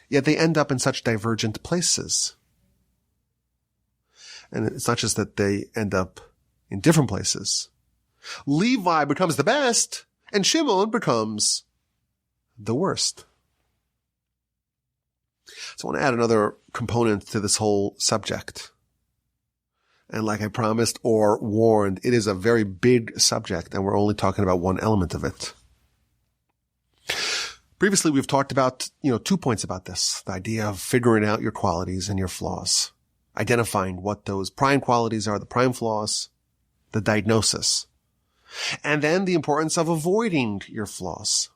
Yet they end up in such divergent places. And it's not just that they end up in different places. Levi becomes the best, and Shimon becomes the worst. So I want to add another component to this whole subject. And like I promised or warned, it is a very big subject, and we're only talking about one element of it. Previously, we've talked about, 2 points about this. The idea of figuring out your qualities and your flaws. Identifying what those prime qualities are, the prime flaws, the diagnosis. And then the importance of avoiding your flaws.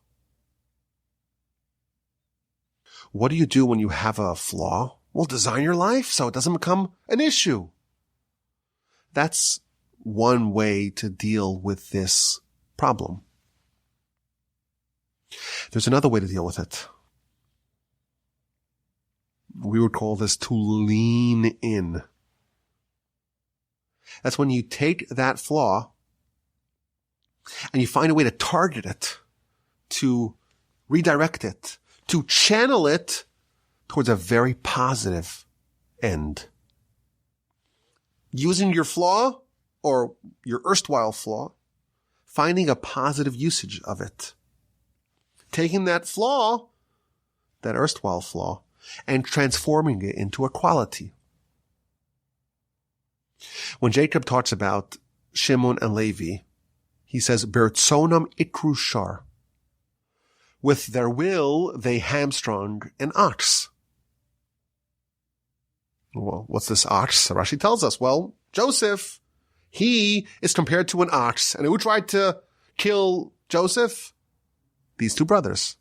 What do you do when you have a flaw? Well, design your life so it doesn't become an issue. That's one way to deal with this problem. There's another way to deal with it. We would call this to lean in. That's when you take that flaw and you find a way to target it, to redirect it, to channel it towards a very positive end. Using your flaw or your erstwhile flaw, finding a positive usage of it. Taking that flaw, that erstwhile flaw, and transforming it into a quality. When Jacob talks about Shimon and Levi, he says, Bertzonam ikru shar. With their will, they hamstrung an ox. Well, what's this ox? Rashi tells us, well, Joseph, he is compared to an ox. And who tried to kill Joseph? These two brothers.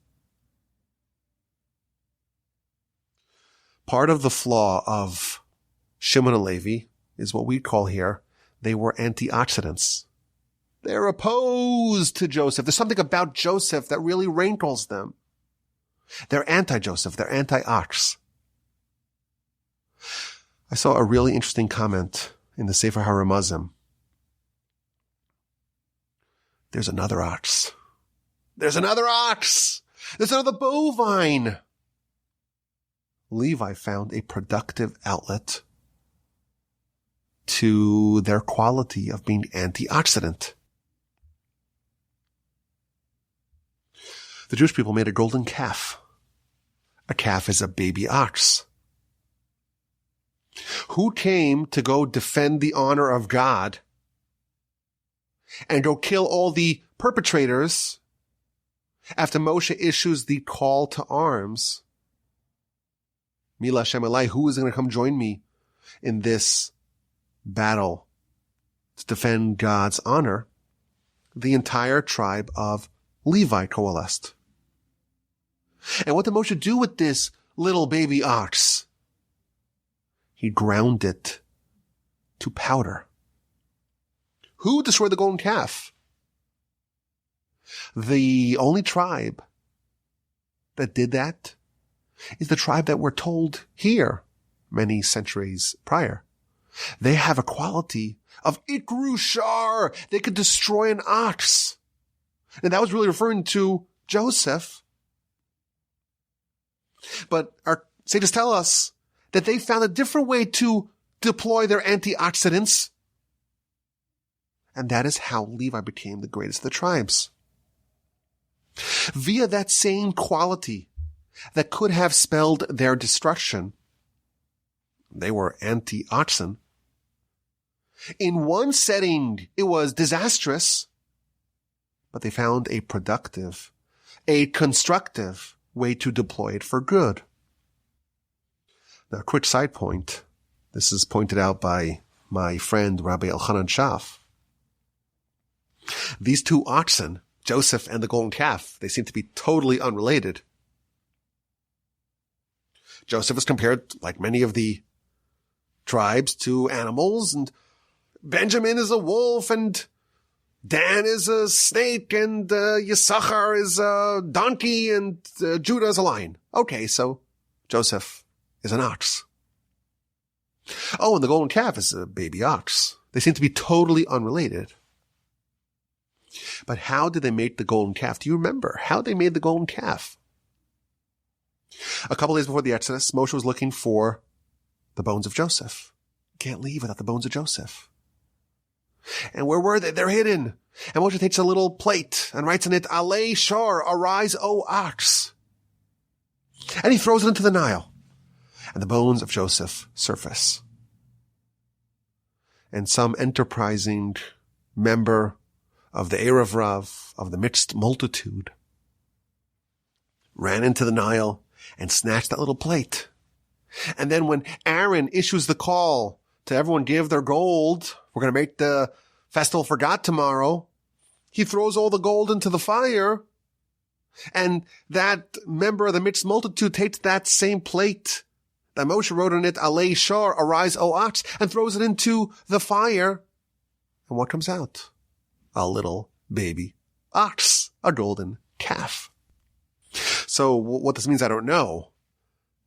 Part of the flaw of Shimon and Levi is what we call here, they were anti-oxidants. They're opposed to Joseph. There's something about Joseph that really rankles them. They're anti-Joseph. They're anti-ox. I saw a really interesting comment in the Sefer HaRamazim. there's another ox. There's another ox. There's another bovine. Levi found a productive outlet to their quality of being antioxidant. The Jewish people made a golden calf. A calf is a baby ox. Who came to go defend the honor of God and go kill all the perpetrators after Moshe issues the call to arms? Mila Shemalai, who is going to come join me in this battle to defend God's honor? The entire tribe of Levi coalesced. And what did Moshe do with this little baby ox? He ground it to powder. Who destroyed the golden calf? The only tribe that did that is the tribe that we're told here many centuries prior. They have a quality of ikru shar. They could destroy an ox. And that was really referring to Joseph. But our sages tell us that they found a different way to deploy their antioxidants. And that is how Levi became the greatest of the tribes. Via that same quality that could have spelled their destruction, they were antioxidant. In one setting, it was disastrous, but they found a productive, a constructive way to deploy it for good. Now, a quick side point. This is pointed out by my friend Rabbi Elchanan Shaf. These two oxen, Joseph and the golden calf, they seem to be totally unrelated. Joseph is compared, like many of the tribes, to animals, and Benjamin is a wolf, and Dan is a snake, and Yisachar is a donkey, and Judah is a lion. Okay, so Joseph is an ox. Oh, and the golden calf is a baby ox. They seem to be totally unrelated. But how did they make the golden calf? Do you remember how they made the golden calf? A couple days before the Exodus, Moshe was looking for the bones of Joseph. Can't leave without the bones of Joseph. And where were they? They're hidden. And Moshe takes a little plate and writes on it, Alei Shor, arise, O ox. And he throws it into the Nile. And the bones of Joseph surface. And some enterprising member of the Erev Rav, of the mixed multitude, ran into the Nile and snatched that little plate. And then when Aaron issues the call to everyone give their gold, we're going to make the festival for God tomorrow, he throws all the gold into the fire, and that member of the mixed multitude takes that same plate that Moshe wrote on it, Alei Shor, arise, O ox, and throws it into the fire. And what comes out? A little baby ox, a golden calf. So what this means, I don't know.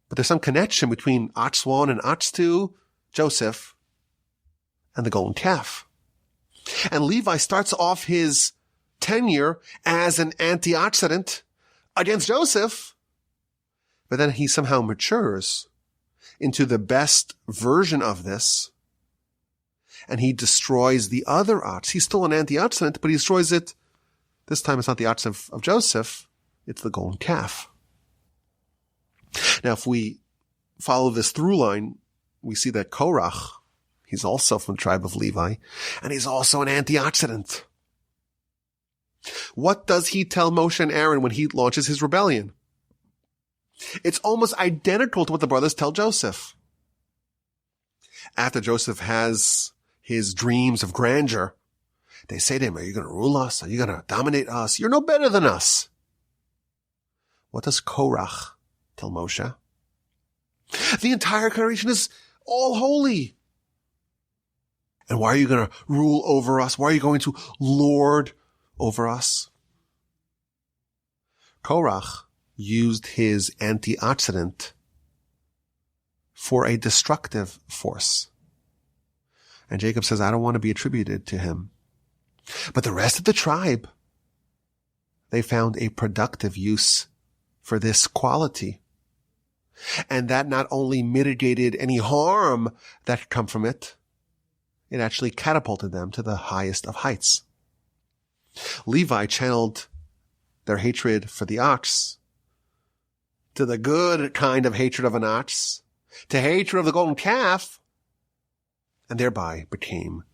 But there's some connection between ox 1 and ox 2, Joseph, and the golden calf. And Levi starts off his tenure as an antioxidant against Joseph, but then he somehow matures into the best version of this, and he destroys the other ox. He's still an antioxidant, but he destroys it. This time it's not the ox of Joseph, it's the golden calf. Now, if we follow this through line, we see that Korach, he's also from the tribe of Levi, and he's also an antioxidant. What does he tell Moshe and Aaron when he launches his rebellion? It's almost identical to what the brothers tell Joseph. After Joseph has his dreams of grandeur, they say to him, are you going to rule us? Are you going to dominate us? You're no better than us. What does Korach tell Moshe? The entire creation is all holy. And why are you going to rule over us? Why are you going to lord over us? Korach used his antioxidant for a destructive force. And Jacob says, I don't want to be attributed to him. But the rest of the tribe, they found a productive use for this quality. And that not only mitigated any harm that could come from it, it actually catapulted them to the highest of heights. Levi channeled their hatred for the ox to the good kind of hatred of an ox, to hatred of the golden calf, and thereby became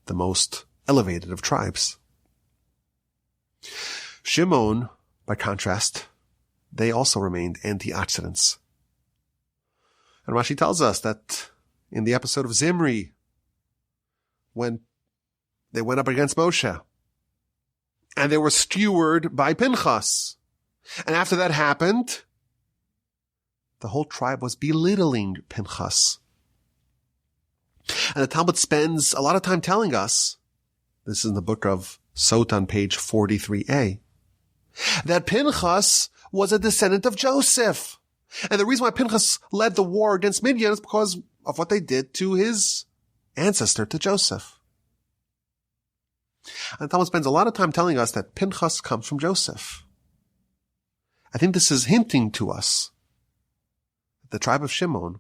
the most elevated of tribes. Shimon, by contrast, they also remained anti-oxidants. And Rashi tells us that in the episode of Zimri, when they went up against Moshe, and they were skewered by Pinchas, and after that happened, the whole tribe was belittling Pinchas. And the Talmud spends a lot of time telling us, this is in the book of Sot on page 43a, that Pinchas was a descendant of Joseph. And the reason why Pinchas led the war against Midian is because of what they did to his ancestor, to Joseph. And the Talmud spends a lot of time telling us that Pinchas comes from Joseph. I think this is hinting to us that the tribe of Shimon,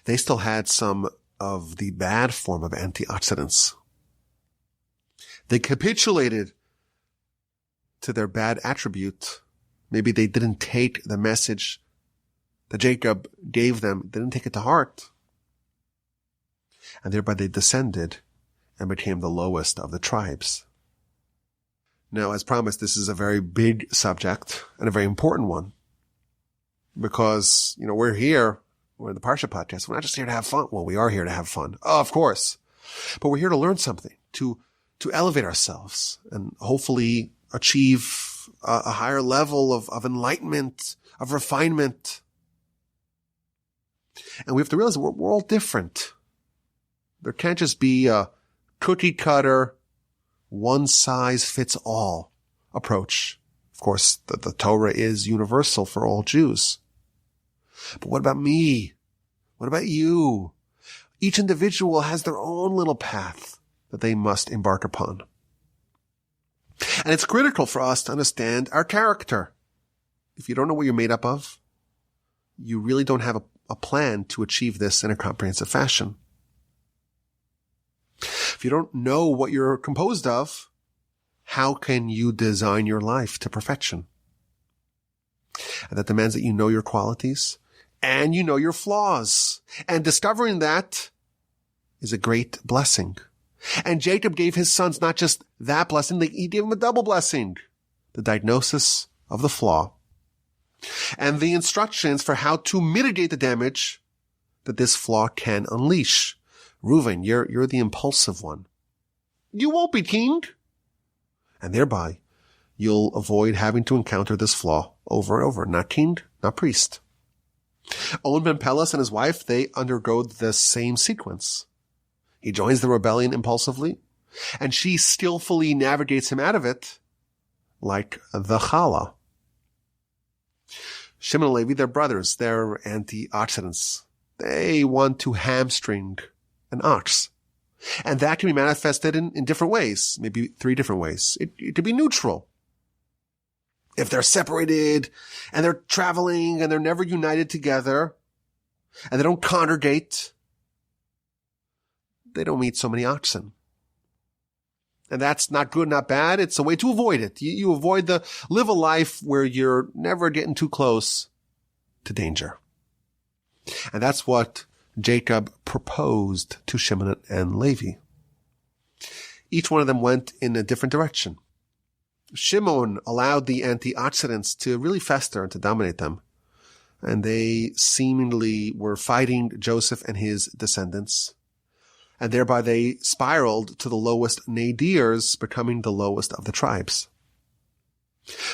they still had some of the bad form of antioxidants. They capitulated to their bad attribute. Maybe they didn't take the message that Jacob gave them, they didn't take it to heart. And thereby they descended and became the lowest of the tribes. Now, as promised, this is a very big subject and a very important one. Because, we're here, we're in the Parsha podcast, we're not just here to have fun. Well, we are here to have fun, of course. But we're here to learn something, to elevate ourselves and hopefully achieve a higher level of enlightenment, of refinement. And we have to realize that we're all different. There can't just be a cookie cutter, one size fits all approach. Of course, the Torah is universal for all Jews. But what about me? What about you? Each individual has their own little path that they must embark upon. And it's critical for us to understand our character. If you don't know what you're made up of, you really don't have a plan to achieve this in a comprehensive fashion. If you don't know what you're composed of, how can you design your life to perfection? And that demands that you know your qualities and you know your flaws. And discovering that is a great blessing. And Jacob gave his sons not just that blessing, he gave them a double blessing. The diagnosis of the flaw and the instructions for how to mitigate the damage that this flaw can unleash. Reuven, you're the impulsive one. You won't be king. And thereby, you'll avoid having to encounter this flaw over and over. Not king, not priest. On ben Pelas and his wife, they undergo the same sequence. He joins the rebellion impulsively, and she skillfully navigates him out of it like the challah. Shimon and Levi, they're brothers. They're antioxidants. They want to hamstring an ox. And that can be manifested in different ways, maybe 3 different ways. It could be neutral. If they're separated and they're traveling and they're never united together and they don't congregate, they don't meet so many oxen. And that's not good, not bad. It's a way to avoid it. You avoid live a life where you're never getting too close to danger. And that's what Jacob proposed to Shimon and Levi. Each one of them went in a different direction. Shimon allowed the antioxidants to really fester and to dominate them. And they seemingly were fighting Joseph and his descendants. And thereby they spiraled to the lowest nadirs, becoming the lowest of the tribes.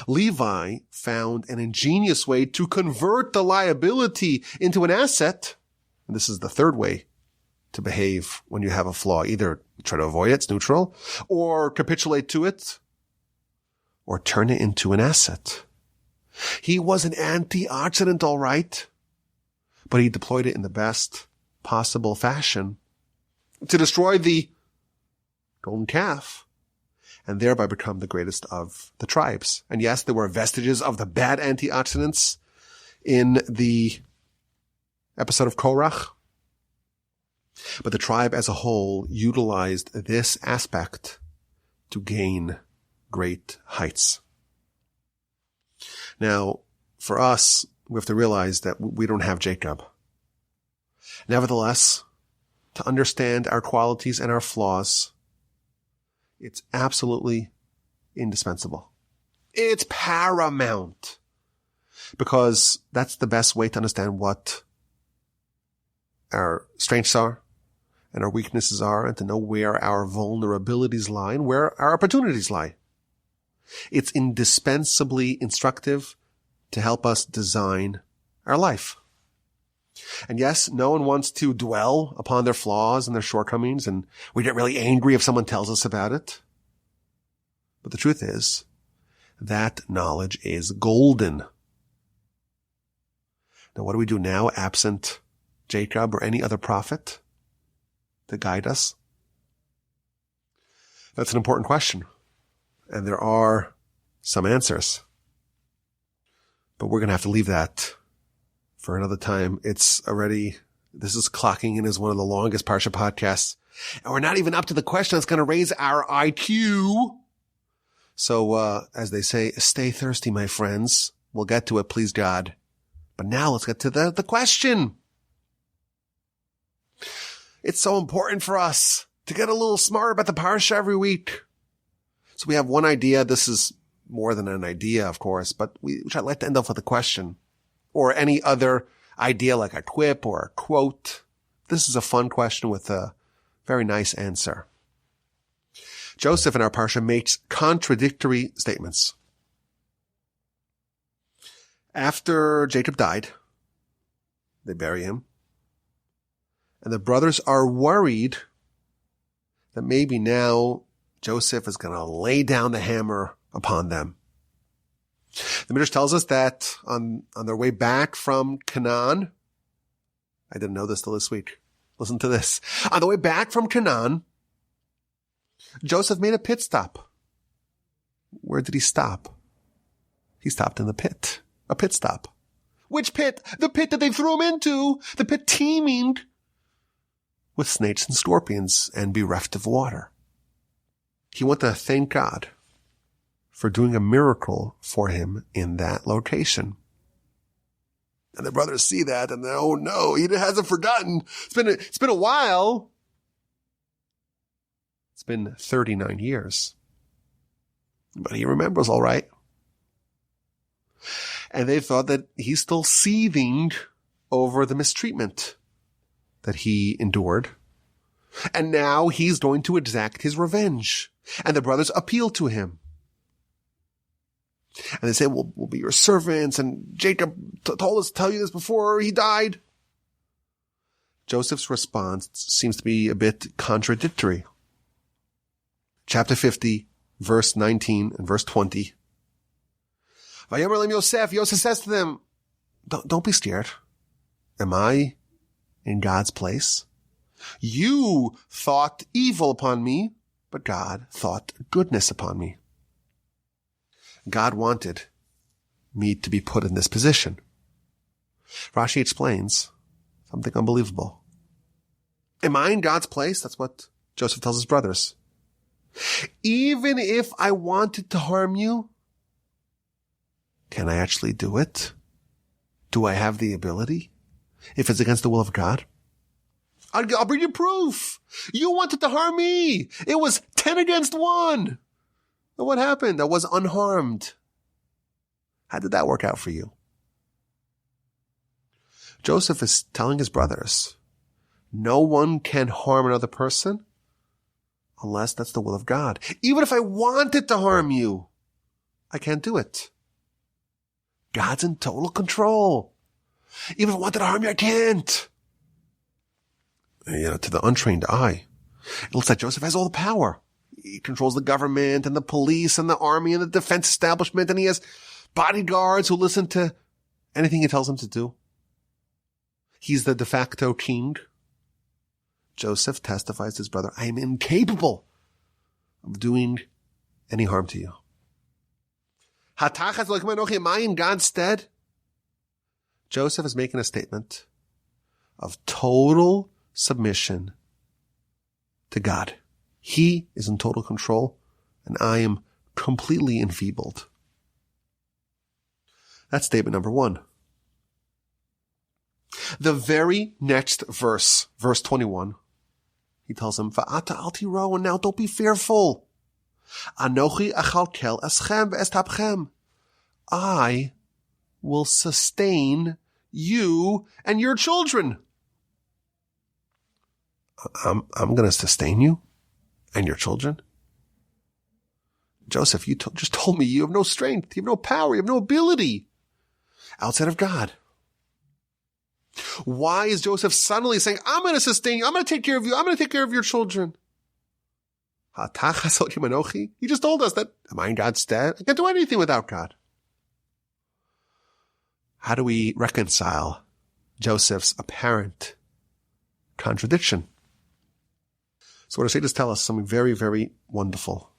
Levi found an ingenious way to convert the liability into an asset. And this is the third way to behave when you have a flaw. Either try to avoid it, it's neutral, or capitulate to it, or turn it into an asset. He was an antioxidant, all right, but he deployed it in the best possible fashion to destroy the golden calf and thereby become the greatest of the tribes. And yes, there were vestiges of the bad antioxidants in the episode of Korach, but the tribe as a whole utilized this aspect to gain great heights. Now, for us, we have to realize that we don't have Jacob. Nevertheless, to understand our qualities and our flaws, it's absolutely indispensable. It's paramount, because that's the best way to understand what our strengths are and our weaknesses are, and to know where our vulnerabilities lie and where our opportunities lie. It's indispensably instructive to help us design our life. And yes, no one wants to dwell upon their flaws and their shortcomings, and we get really angry if someone tells us about it. But the truth is, that knowledge is golden. Now, what do we do now, absent Jacob or any other prophet to guide us? That's an important question. And there are some answers. But we're going to have to leave that for another time. This is clocking in as one of the longest Parsha podcasts. And we're not even up to the question that's going to raise our IQ. So, as they say, stay thirsty, my friends. We'll get to it, please God. But now let's get to the question. It's so important for us to get a little smarter about the Parsha every week. So we have one idea. This is more than an idea, of course, but which I'd like to end off with a question, or any other idea like a quip or a quote. This is a fun question with a very nice answer. Joseph in our Parsha makes contradictory statements. After Jacob died, they bury him, and the brothers are worried that maybe now Joseph is going to lay down the hammer upon them. The Midrash tells us that on their way back from Canaan, I didn't know this till this week. Listen to this. On the way back from Canaan, Joseph made a pit stop. Where did he stop? He stopped in the pit. A pit stop. Which pit? The pit that they threw him into. The pit teeming with snakes and scorpions and bereft of water. He wanted to thank God for doing a miracle for him in that location. And the brothers see that and they're, oh no, he hasn't forgotten. It's been a while. It's been 39 years. But he remembers all right. And they thought that he's still seething over the mistreatment that he endured. And now he's going to exact his revenge. And the brothers appeal to him. And they say, we'll be your servants. And Jacob told us to tell you this before he died. Joseph's response seems to be a bit contradictory. Chapter 50, verse 19 and verse 20. Vayomer Elohim Yosef, Yosef says to them, don't be scared. Am I in God's place? You thought evil upon me, but God thought goodness upon me. God wanted me to be put in this position. Rashi explains something unbelievable. Am I in God's place? That's what Joseph tells his brothers. Even if I wanted to harm you, can I actually do it? Do I have the ability? If it's against the will of God? I'll bring you proof. You wanted to harm me. It was 10 against 1. And what happened? I was unharmed. How did that work out for you? Joseph is telling his brothers, no one can harm another person unless that's the will of God. Even if I wanted to harm you, I can't do it. God's in total control. Even if I wanted to harm you, I can't. To the untrained eye, it looks like Joseph has all the power. He controls the government and the police and the army and the defense establishment, and he has bodyguards who listen to anything he tells them to do. He's the de facto king. Joseph testifies to his brother, I am incapable of doing any harm to you. Am I in God's stead? Joseph is making a statement of total submission to God. He is in total control, and I am completely enfeebled. That's statement number one. The very next verse, verse 21, he tells him, Va'ata al tiro, and now don't be fearful. Anochi achalkel eschem ve'estapchem. I will sustain you and your children. I'm going to sustain you and your children? Joseph, you just told me you have no strength, you have no power, you have no ability outside of God. Why is Joseph suddenly saying, I'm going to sustain you, I'm going to take care of you, I'm going to take care of your children? He just told us that, am I in God's stead? I can't do anything without God. How do we reconcile Joseph's apparent contradiction? So what I say is tell us something very, very wonderful.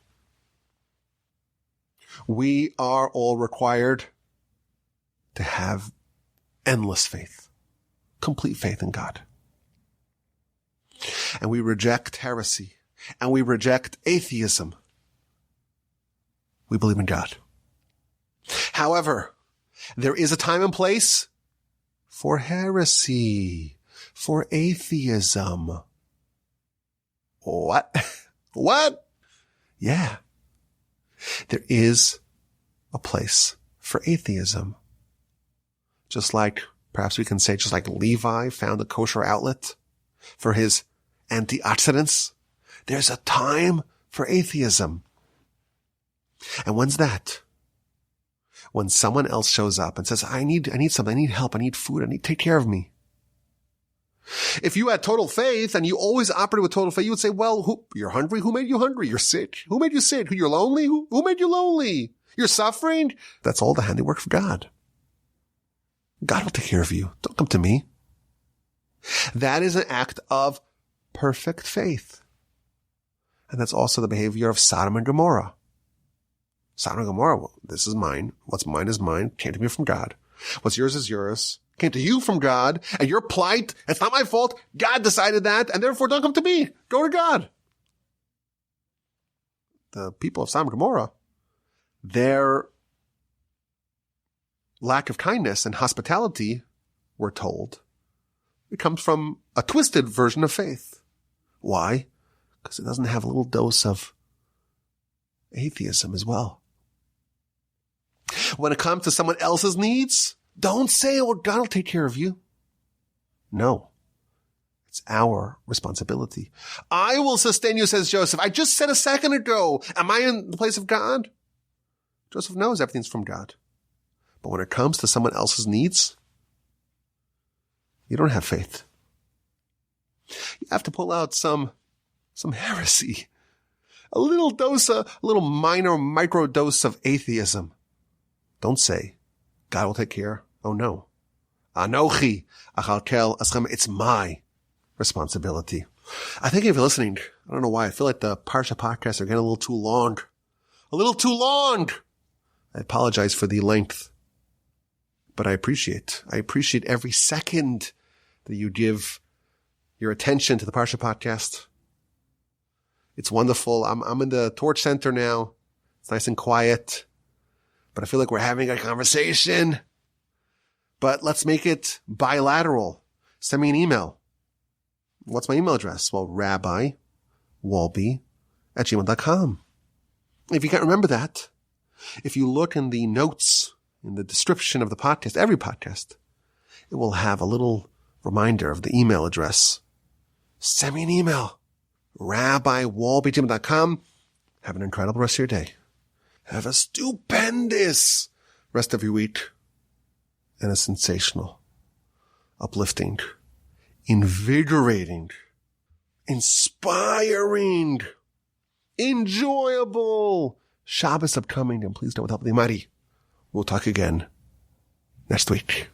We are all required to have endless faith, complete faith in God. And we reject heresy, and we reject atheism. We believe in God. However, there is a time and place for heresy, for atheism. What? What? Yeah. There is a place for atheism. Just like, perhaps we can say, just like Levi found a kosher outlet for his anti-oxidance, there's a time for atheism. And when's that? When someone else shows up and says, I need something, I need help, I need food, take care of me. If you had total faith and you always operate with total faith, you would say, well, you're hungry? Who made you hungry? You're sick? Who made you sick? You're lonely? Who made you lonely? You're suffering? That's all the handiwork of God. God will take care of you. Don't come to me. That is an act of perfect faith. And that's also the behavior of Sodom and Gomorrah. Sodom and Gomorrah, well, this is mine. What's mine is mine. Came to me from God. What's yours is yours. Came to you from God. And your plight, it's not my fault. God decided that. And therefore, don't come to me. Go to God. The people of Sodom and Gomorrah, their lack of kindness and hospitality, we're told, it comes from a twisted version of faith. Why? Because it doesn't have a little dose of atheism as well. When it comes to someone else's needs, don't say, well, God will take care of you. No. It's our responsibility. I will sustain you, says Joseph. I just said a second ago, am I in the place of God? Joseph knows everything's from God. But when it comes to someone else's needs, you don't have faith. You have to pull out some heresy. A little minor micro dose of atheism. Don't say, God will take care. Oh no. Anochi achalkel eschem. It's my responsibility. I thank you for listening. I don't know why. I feel like the Parsha podcasts are getting a little too long. A little too long. I apologize for the length. But I appreciate every second that you give your attention to the Parsha podcast. It's wonderful. I'm in the Torch Center now. It's nice and quiet. But I feel like we're having a conversation. But let's make it bilateral. Send me an email. What's my email address? Well, rabbiwolbe@gmail.com. If you can't remember that, if you look in the notes, in the description of the podcast, every podcast, it will have a little reminder of the email address. Send me an email. rabbiwolbe@gmail.com. Have an incredible rest of your day. Have a stupendous rest of your week. And a sensational, uplifting, invigorating, inspiring, enjoyable Shabbos upcoming. And please don't help the Mari. We'll talk again next week.